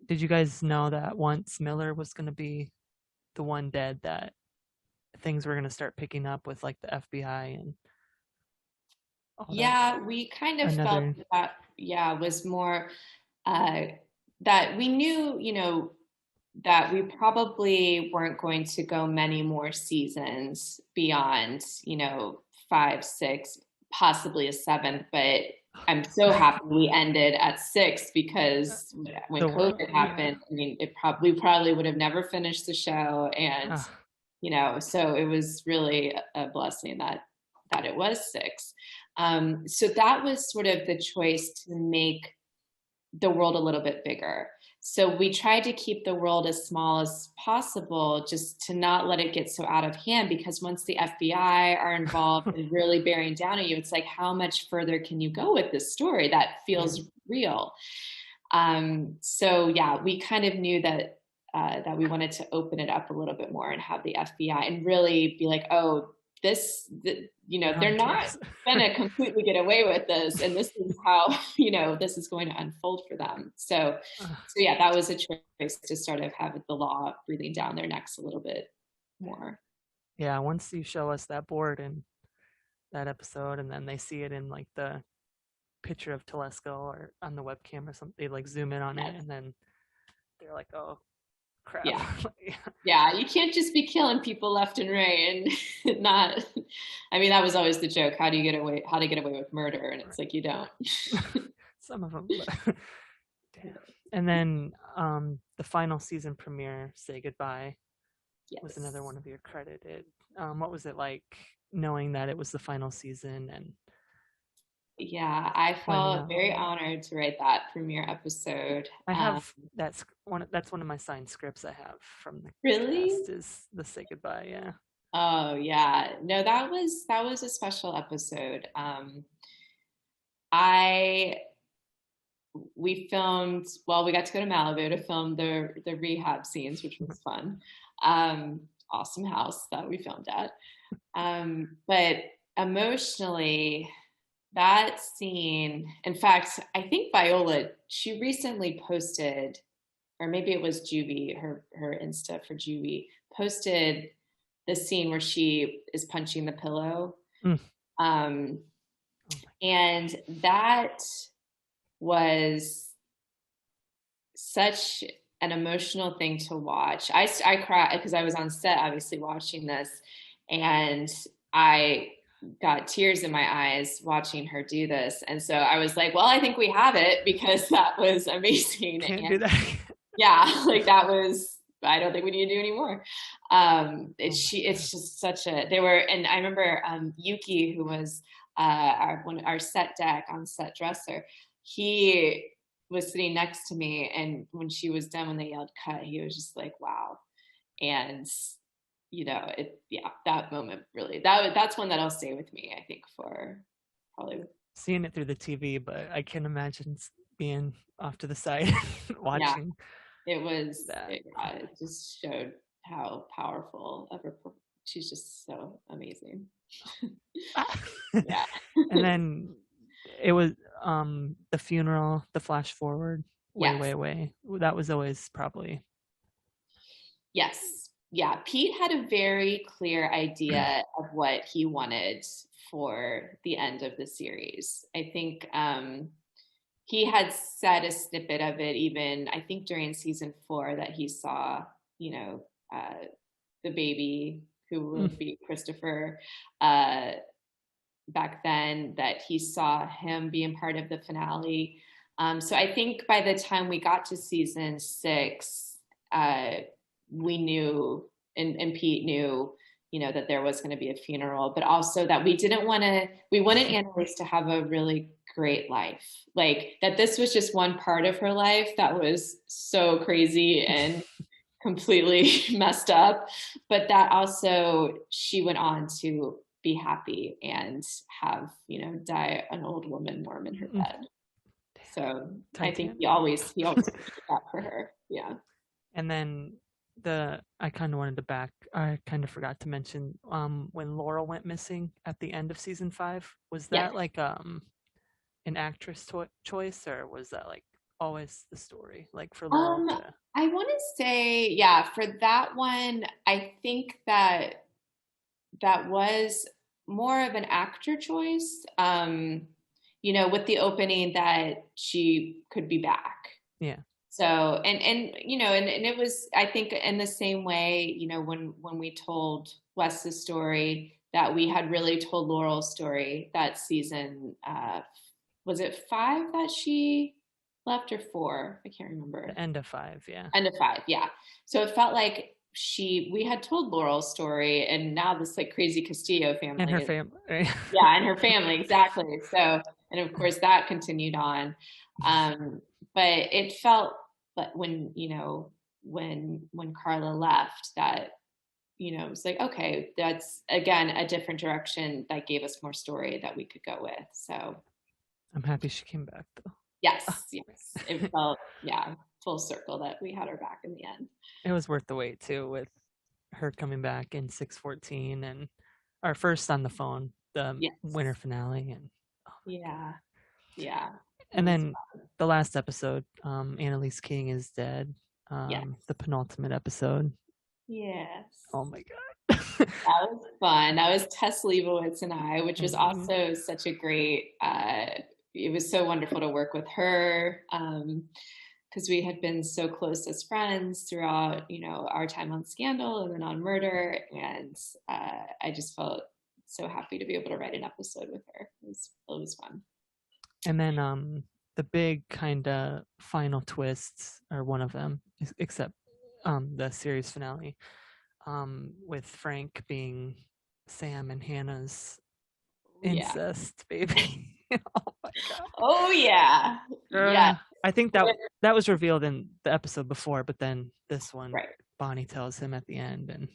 Did you guys know that once Miller was going to be the one dead, that things were going to start picking up with like the FBI and all that? We kind of felt that was more that we knew, that we probably weren't going to go many more seasons beyond, 5, 6, possibly a 7th, but I'm so happy we ended at 6, because when COVID happened, I mean, we probably would have never finished the show. And, so it was really a blessing that it was 6. So that was sort of the choice to make the world a little bit bigger. So we tried to keep the world as small as possible, just to not let it get so out of hand, because once the FBI are involved and really bearing down on you, it's like, how much further can you go with this story that feels real? So we kind of knew that we wanted to open it up a little bit more and have the FBI and really be like, they're not going to completely get away with this, and this is how this is going to unfold for them. So that was a choice to sort of have the law breathing down their necks a little bit more. Once you show us that board in that episode, and then they see it in like the picture of Telesco or on the webcam or something. They like zoom in on it, and then they're like, "Oh, crap!" Yeah. Yeah, you can't just be killing people left and right and not. I mean, that was always the joke. How to get away with murder? And it's like you don't. Some of them. Damn. And then the final season premiere, Say Goodbye, was another one of your credited. What was it like knowing that it was the final season? And yeah, I felt very honored to write that premiere episode. I have that's one of my signed scripts I have from the really cast is the Say Goodbye. Yeah. Oh yeah, no, that was a special episode. We filmed, well, we got to go to Malibu to film the rehab scenes, which was fun. Awesome house that we filmed at. But emotionally, that scene, in fact, I think Viola, she recently posted, or maybe it was Juvie, her Insta for Juvie, posted the scene where she is punching the pillow. And that was such an emotional thing to watch. I cried because I was on set, obviously, watching this, and I got tears in my eyes watching her do this. And so I was like, well, I think we have it, because that was amazing. Can't do that. Yeah, like that was, I don't think we need to do any more. It's just such a, they were, and I remember Yuki, who was our set deck on set dresser, he was sitting next to me, and when she was done, when they yelled cut, he was just like, wow. And that moment really, that's one that'll stay with me, I think, for probably seeing it through the TV, but I can imagine being off to the side watching. Yeah, it was that. It just showed how powerful of her. She's just so amazing. Yeah. And then it was the funeral, the flash forward, way. That was always probably. Yes. Yeah. Pete had a very clear idea of what he wanted for the end of the series. I think he had said a snippet of it, even I think during season 4, that he saw, the baby who would be Christopher back then, that he saw him being part of the finale. So I think by the time we got to season 6, we knew, and Pete knew, that there was going to be a funeral, but also that we wanted Annalise to have a really great life. Like, that this was just one part of her life that was so crazy and completely messed up, but that also she went on to be happy and have, die an old woman warm in her bed. So I think he always did that for her. Yeah. And then I kind of forgot to mention when Laurel went missing at the end of season 5, was that like an actress choice, or was that like always the story, like for Laurel? I want to say, for that one, I think that was more of an actor choice, with the opening that she could be back. Yeah. So, and it was, I think, in the same way, when we told Wes's story, that we had really told Laurel's story that season. Was it 5 that she left, or 4? I can't remember. The end of 5, yeah. End of 5, yeah. So it felt like we had told Laurel's story, and now this like crazy Castillo family. And her family. Yeah, and her family, exactly. So, and of course that continued on. But it felt like when Carla left, that, it was like, okay, that's again a different direction that gave us more story that we could go with. So I'm happy she came back, though. Yes. It felt, full circle that we had her back in the end. It was worth the wait, too, with her coming back in 6/14 and our first on the phone, the winter finale. And yeah. And then the last episode, Annalise King is dead. The penultimate episode. Yes. Oh my God. That was fun. That was Tess Leibowitz and I, which was also such a great it was so wonderful to work with her. Because we had been so close as friends throughout, our time on Scandal and then on Murder, and I just felt so happy to be able to write an episode with her. It was fun. And then the big kind of final twists, or one of them, except the series finale, with Frank being Sam and Hannah's incest baby. Oh my god. Oh yeah. Yeah. I think that was revealed in the episode before, but then this one, right. Bonnie tells him at the end and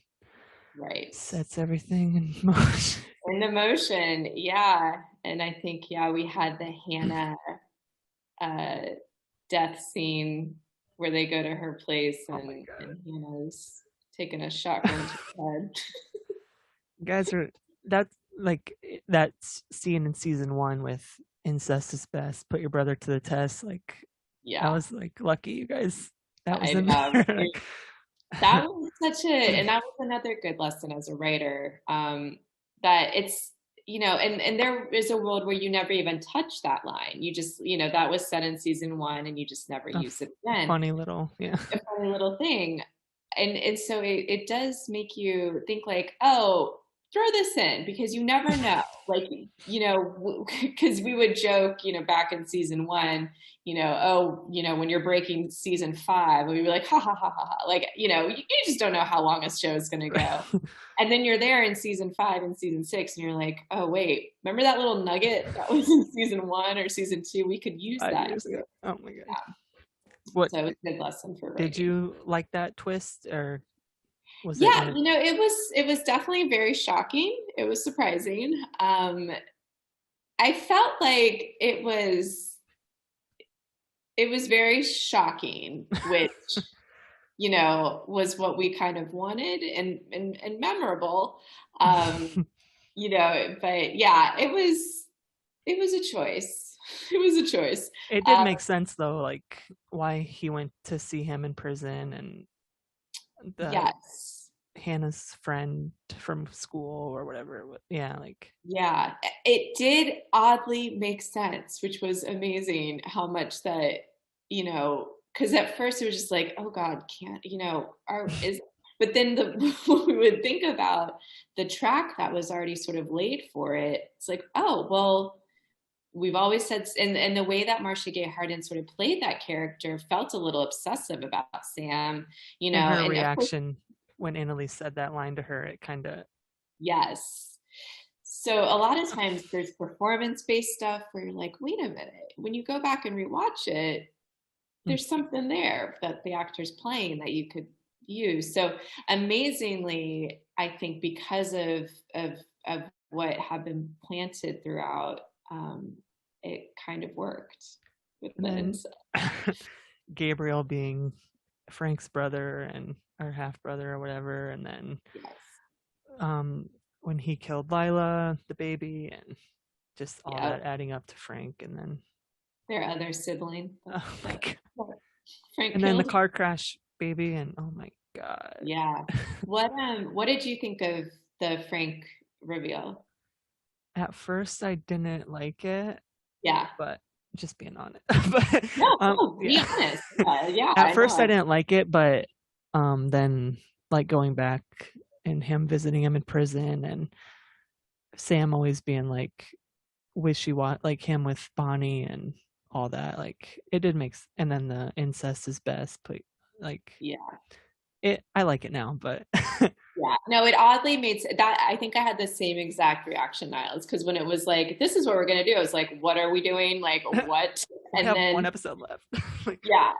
right sets everything in motion. In motion, yeah. And I think, we had the Hannah death scene where they go to her place and Hannah's taking a shotgun to her head. Guys that's like that scene in season 1 with incest is best, put your brother to the test. Like, I was like lucky you guys that was in there. That was and that was another good lesson as a writer, that it's, and there is a world where you never even touch that line. You just, that was said in season 1 and you just never use it again. Funny little thing. And so it does make you think like, oh, throw this in, because you never know. Like, because we would joke, back in season 1, when you're breaking season 5, we'd be like, ha ha ha ha ha. Like, you just don't know how long a show is going to go. And then you're there in season 5 and season 6, and you're like, oh wait, remember that little nugget that was in season 1 or season 2? We could use that. Oh my god. Yeah. So it was a good lesson for writing. Did you like that twist, or was it was definitely very shocking. It was surprising. I felt like it was very shocking, which was what we kind of wanted and memorable. But yeah, it was a choice. It was a choice. It did make sense though, like why he went to see him in prison, and Hannah's friend from school or whatever. Yeah, it did oddly make sense, which was amazing. How much that, because at first it was just like, oh God, can't, but then we would think about the track that was already sort of laid for it. It's like, oh, well, we've always said, and the way that Marcia Gay Harden sort of played that character felt a little obsessive about Sam, and her reaction when Annalise said that line to her, it kind of. Yes. So a lot of times there's performance-based stuff where you're like, wait a minute, when you go back and rewatch it, there's something there that the actor's playing that you could use. So amazingly, I think because of what had been planted throughout, it kind of worked with Lynn. Gabriel being Frank's brother or half brother or whatever, and then when he killed Lila, the baby, and just all that adding up to Frank, and then their other sibling. Oh my god! Frank and then the car crash baby, and oh my god! Yeah. What did you think of the Frank reveal? At first, I didn't like it. Yeah. But just being honest. Be honest. At first, I didn't like it, but then like going back and him visiting him in prison, and Sam always being like wishy-washy, like him with Bonnie and all that, like it did make. And then the incest is best, but like I like it now, but yeah, no, it oddly made that. I think I had the same exact reaction, Niles, because when it was like, this is what we're gonna do, I was like, what are we doing? Like, what? And then 1 episode left. Yeah,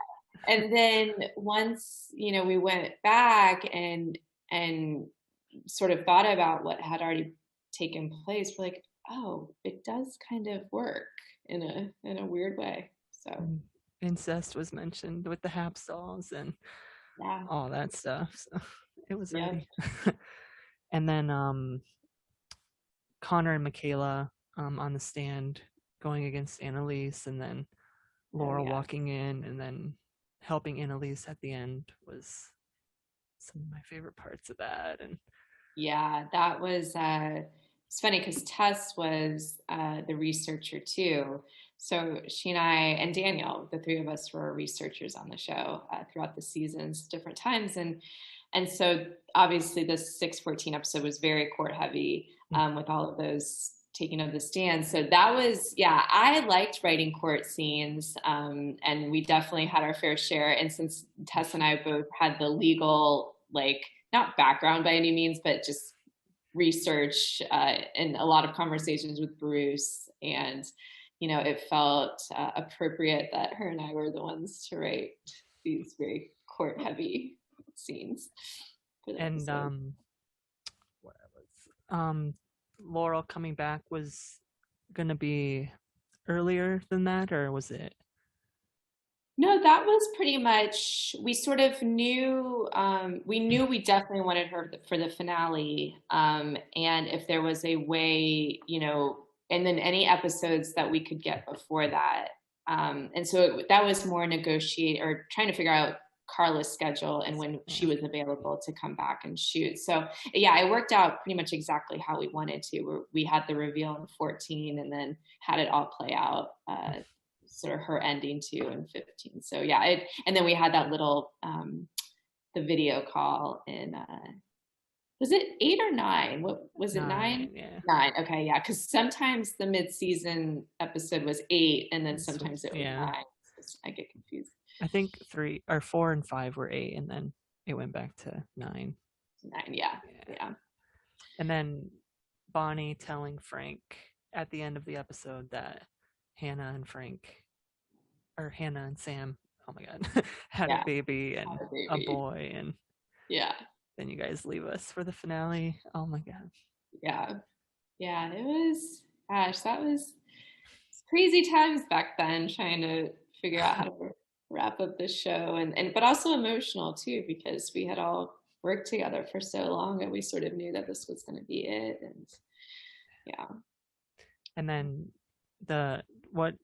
and then once we went back and sort of thought about what had already taken place, we're like, oh, it does kind of work in a weird way. So incest was mentioned with the Hapstalls and all that stuff. So it was ready. And then Connor and Michaela on the stand going against Annalise, and then Laura walking in and then helping Annalise at the end was some of my favorite parts of that. And that was it's funny because Tess was the researcher too, so she and I and Daniel, the three of us were researchers on the show throughout the seasons, different times, and so obviously the 614 episode was very court heavy with all of those taking of the stand. So that was, yeah, I liked writing court scenes, and we definitely had our fair share. And since Tess and I both had the legal, like, not background by any means, but just research and a lot of conversations with Bruce, and it felt appropriate that her and I were the ones to write these very court heavy scenes for the And episode. what was Laurel coming back was gonna be earlier than that, or was it? No, that was pretty much, we sort of knew, we knew we definitely wanted her for the finale. And if there was a way, and then any episodes that we could get before that. And so that was more negotiate or trying to figure out Carla's schedule and when she was available to come back and shoot. So yeah, it worked out pretty much exactly how we wanted to. We had the reveal in 14 and then had it all play out. Sort of her ending too in 15. So yeah, and then we had that little the video call in was it 8 or 9? What was it? 9? Yeah. 9. Okay, yeah, because sometimes the mid-season episode was 8 and then sometimes it was 9. So I get confused. I think 3 or 4 and 5 were 8 and then it went back to 9. 9, yeah. And then Bonnie telling Frank at the end of the episode that Hannah and Sam, oh my god, had a baby and a boy, and then you guys leave us for the finale. Oh my god. Yeah, it was, gosh, that was crazy times back then, trying to figure out how to wrap up the show, and but also emotional too, because we had all worked together for so long and we sort of knew that this was going to be it. And yeah. And then what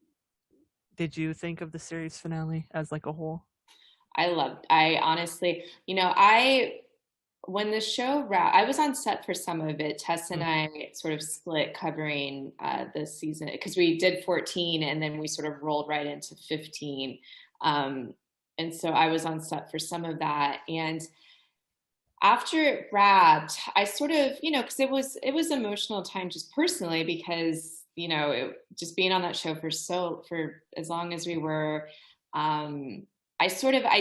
did you think of the series finale as like a whole? I honestly, when the show wrapped, I was on set for some of it. Tess and I sort of split covering the season because we did 14 and then we sort of rolled right into 15. And so I was on set for some of that. And after it wrapped, I sort of, because it was emotional time just personally because, just being on that show for as long as we were, I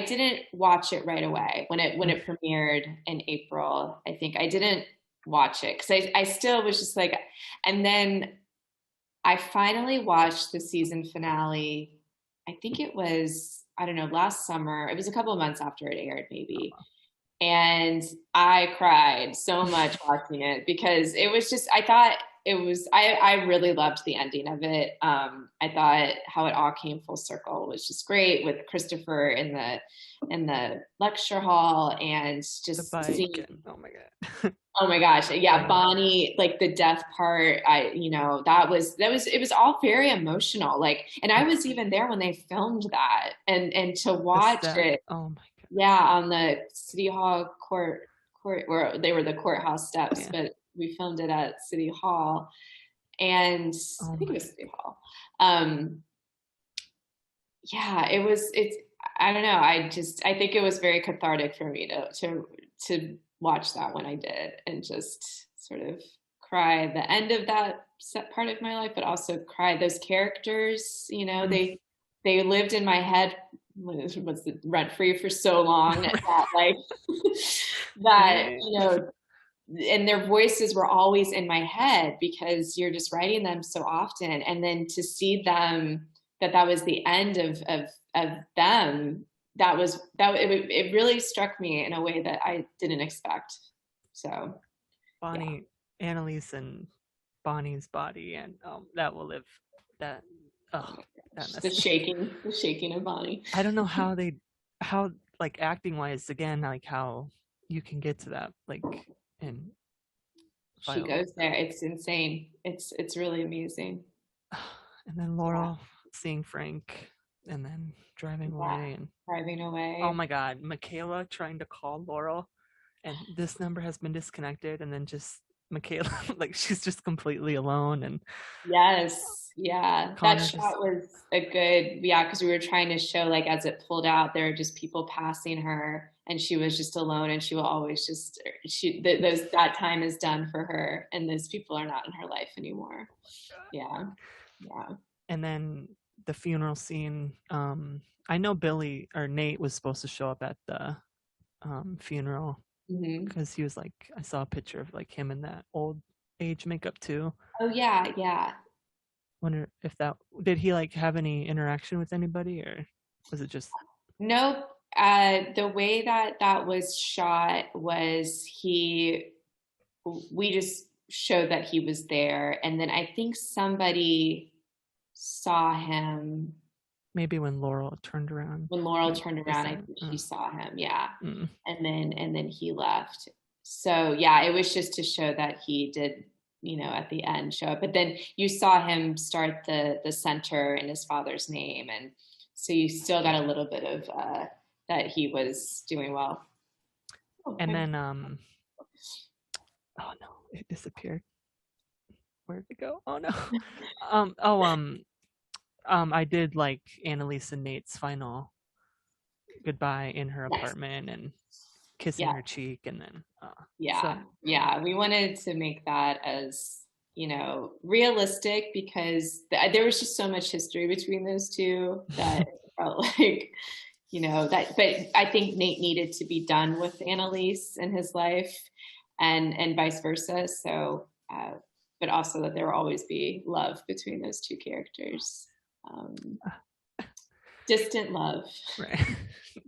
didn't watch it right away when it premiered in April. I think I didn't watch it because I still was just like, and then I finally watched the season finale. I think it was, I don't know, last summer. It was a couple of months after it aired, maybe. And I cried so much watching it because it was just, I thought it was, I really loved the ending of it. I thought how it all came full circle was just great with Christopher in the lecture hall and just seeing, oh my god. Oh my gosh. Yeah. Bonnie, like the death part, it was all very emotional. Like, and I was even there when they filmed that and to watch it. Oh my god. Yeah. On the City Hall court where they were the courthouse steps, but we filmed it at City Hall and I think it was City Hall. Yeah, I don't know. I think it was very cathartic for me to watch that when I did and just sort of cry at the end of that set part of my life, but also cry those characters, they lived in my head was rent free for so long that and their voices were always in my head because you're just writing them so often. And then to see them, that was the end of them, it really struck me in a way that I didn't expect. So Bonnie, yeah. Annalise and Bonnie's body, and that will live. That the shaking of Bonnie. I don't know how like acting wise again, like how you can get to that, like, and she goes there. It's insane. It's really amazing. And then Laurel seeing Frank and then driving away. Oh my god, Michaela trying to call Laurel and this number has been disconnected, and then just Michaela, like she's just completely alone, and Yes, yeah. That Connor just shot was a good, yeah, because we were trying to show like as it pulled out, there were just people passing her and she was just alone and she will always just those that time is done for her and those people are not in her life anymore. Yeah. Yeah. and then the funeral scene. I know Billy or Nate was supposed to show up at the funeral Hmm. because he was like, I saw a picture of like him in that old age makeup too. Oh yeah, yeah. Wonder if that did he like have any interaction with anybody, or was it just Nope. The way that that was shot was we just showed that he was there. And then I think somebody saw him maybe when Laurel turned around? when Laurel turned Was around. I that? think she saw him. Yeah. Mm. And then he left. So yeah, it was just to show that he did, at the end show up. But then you saw him start the center in his father's name. And so you still got a little bit of that he was doing well. And Okay. then oh no, it disappeared. Where'd it go? Oh no. um oh um I did like Annalise and Nate's final goodbye in her Yes. apartment and kissing Yeah. her cheek, and then so Yeah. Yeah. We wanted to make that as, realistic because there was just so much history between those two that it felt like, but I think Nate needed to be done with Annalise in his life and vice versa. So, but also that there will always be love between those two characters. Um, distant love. right.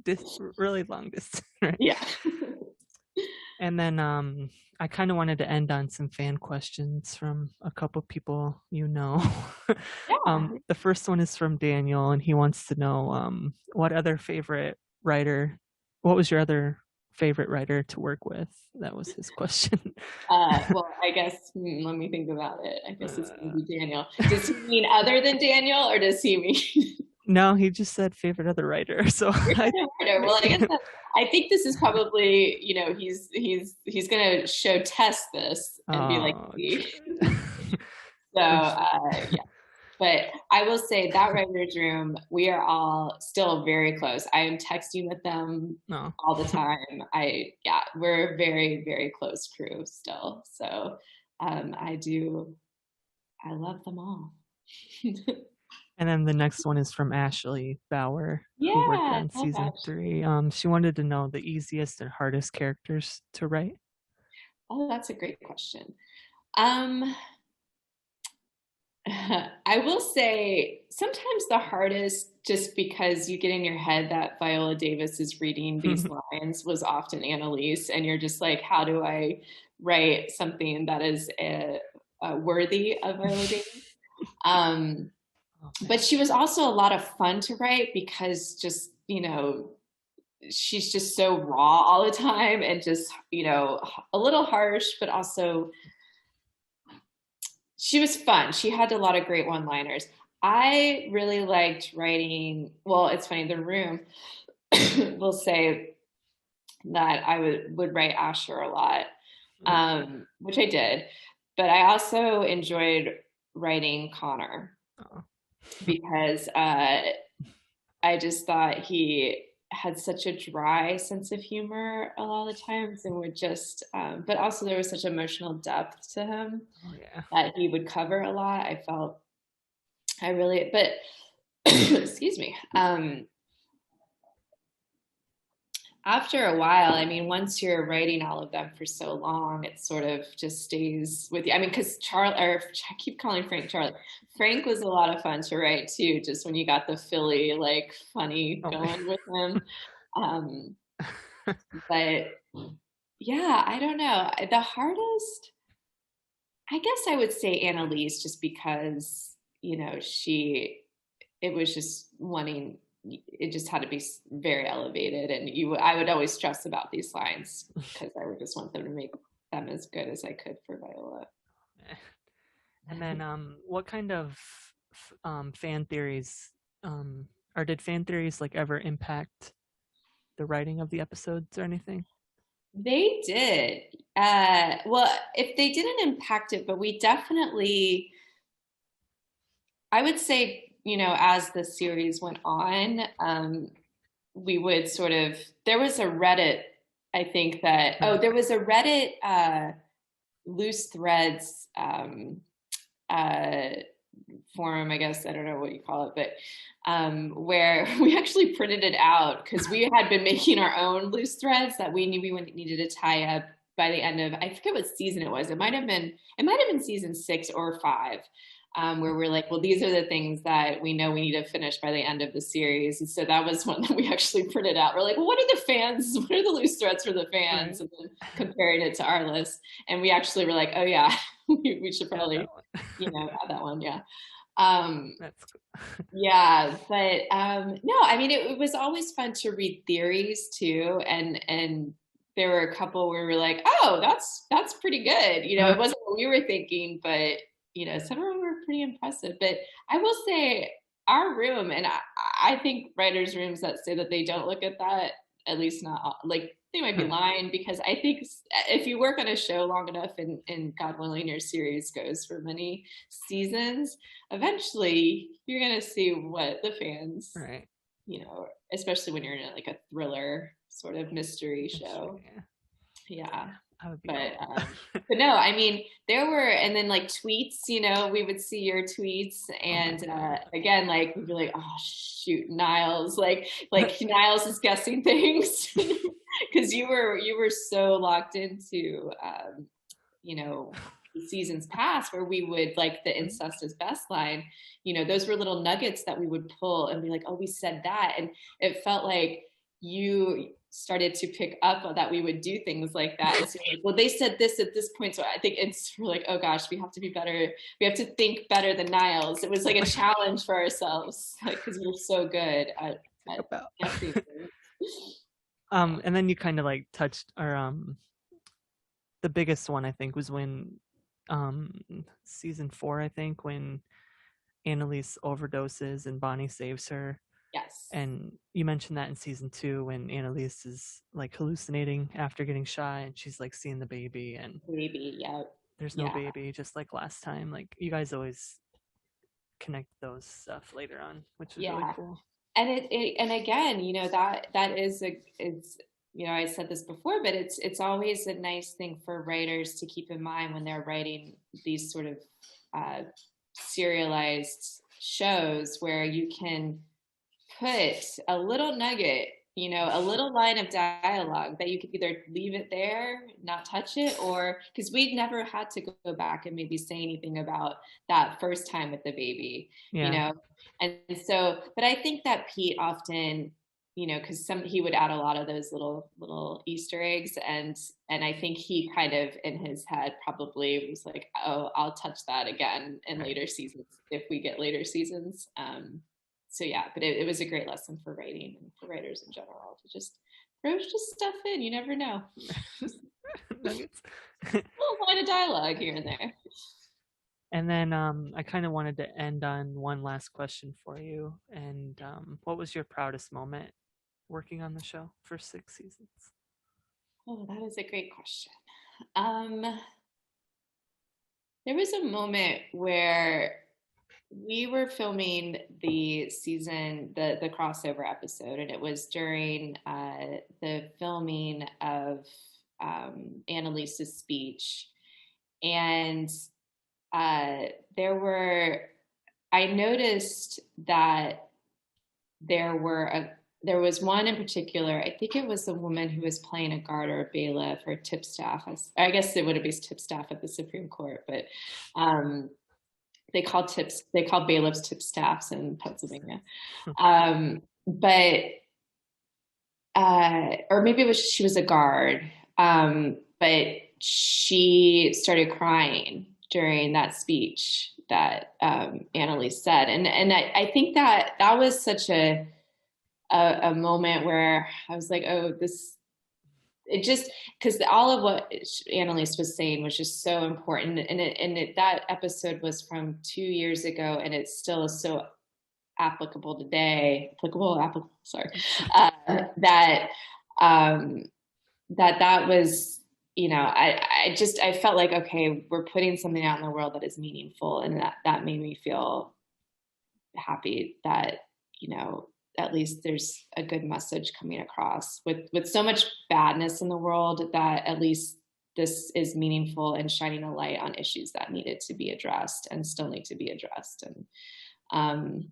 This really long distance, right? Yeah. And then I kind of wanted to end on some fan questions from a couple people Yeah. The first one is from Daniel, and he wants to know what was your other favorite writer to work with? That was his question. Well, I guess, let me think about it. I guess it's going Uh, to be Daniel. Does he mean other than Daniel or does he mean no, he just said favorite other writer. So Well, I think this is probably, he's going to show test this and be like, oh, see. true. So, yeah. But I will say that writer's room, we are all still very close. I am texting with them No. all the time. Yeah, we're a very, very close crew still. So, I love them all. And then the next one is from Ashley Bauer, who worked Yeah. on Oh season gosh. 3. She wanted to know the easiest and hardest characters to write. Oh, that's a great question. Um, I will say sometimes the hardest, just because you get in your head that Viola Davis is reading these lines, was often Annalise, and you're just like, how do I write something that is worthy of Viola Davis? Um, but she was also a lot of fun to write because just, she's just so raw all the time and just, a little harsh, but also she was fun. She had a lot of great one-liners. I really liked writing. Well, it's funny. The Room will say that I would write Asher a lot, which I did. But I also enjoyed writing Connor because I just thought he had such a dry sense of humor a lot of the times and would just, but also there was such emotional depth to him that he would cover a lot. But excuse me. After a while, I mean, once you're writing all of them for so long, it sort of just stays with you. I mean, because I keep calling Frank Charlie. Frank was a lot of fun to write too, just when you got the Philly, like, funny going with him. But yeah, I don't know. The hardest, I guess I would say Annalise, just because, it was just wanting, it just had to be very elevated. And I would always stress about these lines because I would just want them to make them as good as I could for Viola. And then what kind of fan theories or did fan theories like ever impact the writing of the episodes or anything? They did. Well, if they didn't impact it, but we definitely, I would say, as the series went on, we would sort of, there was a Reddit, I think that, oh, Right. there was a Reddit loose threads uh, forum, I guess. I don't know what you call it, but where we actually printed it out because we had been making our own loose threads that we knew we needed to tie up by the end of, I forget what season it was. It might have been season 6 or 5. Where we're like, well, these are the things that we know we need to finish by the end of the series. And so that was one that we actually printed out. We're like, well, what are the fans? What are the loose threads for the fans? Right. And then comparing it to our list. And we actually were like, oh, yeah, we should Yeah, that probably, one. add that one. Yeah. Um, That's cool. yeah, but no, I mean it was always fun to read theories too, and there were a couple where we were like, oh, that's pretty good. It wasn't what we were thinking, but some of them were pretty impressive. But I will say our room, and I think writers' rooms that say that they don't look at that, at least not like they might be lying because I think if you work on a show long enough and God willing your series goes for many seasons, eventually you're gonna see what the fans, Right. especially when you're in like a thriller sort of mystery That's true. show. Yeah. Yeah. I would be But all. but no, I mean there were, and then like tweets, we would see your tweets, Oh my and god. again, like we'd be like, oh shoot, Niles, like Niles is guessing things because you were so locked into you know seasons past where we would like the incest is best line. Those were little nuggets that we would pull and be like, oh, we said that, and it felt like you started to pick up on that we would do things like that. And so like, well, they said this at this point, so I think we're like, oh gosh, we have to be better, we have to think better than Niles. It was like a challenge for ourselves, like because we're so good Think at about. guessing things. Yeah. And then you kind of like touched, or the biggest one I think was when um season 4, I think, when Annalise overdoses and Bonnie saves her. Yes. And you mentioned that in season 2 when Annalise is like hallucinating after getting shot and she's like seeing the baby and Maybe. Yeah. there's no Yeah. baby, just like last time. Like you guys always connect those stuff later on, which is really Yeah. cool. And and again, that is it's I said this before, but it's always a nice thing for writers to keep in mind when they're writing these sort of uh, serialized shows where you can put a little nugget, a little line of dialogue that you could either leave it there, not touch it, or because we'd never had to go back and maybe say anything about that first time with the baby, you Yeah. know? And so, but I think that Pete often, because he would add a lot of those little Easter eggs, and I think he kind of in his head probably was like, oh, I'll touch that again in Right. later seasons if we get later seasons. So yeah, but it was a great lesson for writing and for writers in general to just throw just stuff in. You never know. Just Nuggets. a little line of dialogue here and there. And then I kind of wanted to end on one last question for you. And what was your proudest moment working on the show for 6 seasons? Oh, that is a great question. Um, there was a moment where we were filming the crossover episode, and it was during the filming of Annalise's speech, and uh, there were I noticed that there were a there was one in particular. I think it was the woman who was playing a guard or a bailiff or tip staff. I guess it would have been tip staff at the Supreme Court, but um, they call bailiffs tip staffs in Pennsylvania. But or maybe she was a guard. But she started crying during that speech that Annalise said, and I think that was such a moment where I was like, oh, this it just because all of what Annalise was saying was just so important, and that episode was from 2 years ago, and it still is so applicable today. Applicable, sorry. That um, that was, I felt like, okay, we're putting something out in the world that is meaningful, and that made me feel happy that, at least there's a good message coming across with so much badness in the world, that at least this is meaningful and shining a light on issues that needed to be addressed and still need to be addressed. And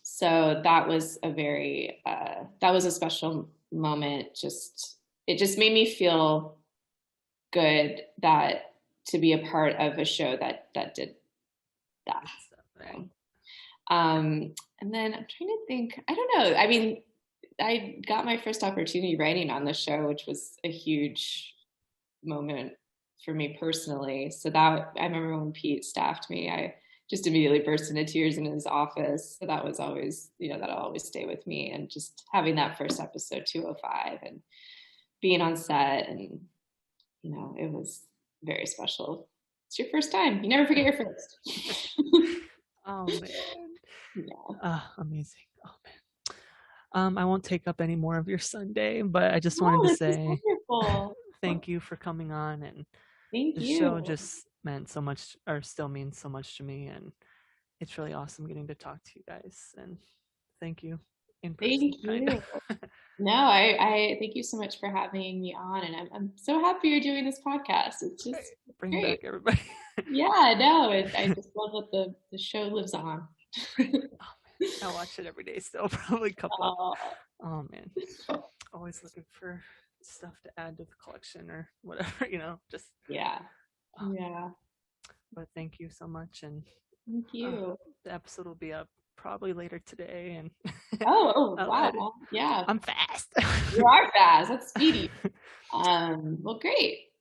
so that was a special moment. It just made me feel good that to be a part of a show that did that. Right. And then I'm trying to think, I don't know. I mean, I got my first opportunity writing on the show, which was a huge moment for me personally. So that, I remember when Pete staffed me, I just immediately burst into tears in his office. So that was always, that'll always stay with me. And just having that first episode, 205, and being on set, and, it was very special. It's your first time. You never forget your first. Oh, man. Yeah. Amazing. Oh, man. I won't take up any more of your Sunday, but I just wanted to say thank you for coming on. And thank the you. show just meant so much, or still means so much to me. And it's really awesome getting to talk to you guys. And thank you. Thank you. No, I thank you so much for having me on, and I'm so happy you're doing this podcast. It's just bring great. back everybody. Yeah, no, I just love that the show lives on. Oh, man. I watch it every day still, probably a couple. Oh man, always looking for stuff to add to the collection or whatever, just yeah. But thank you so much, and thank you. The episode will be up probably later today, and wow, yeah, I'm fast. You are fast. That's speedy. Well, great.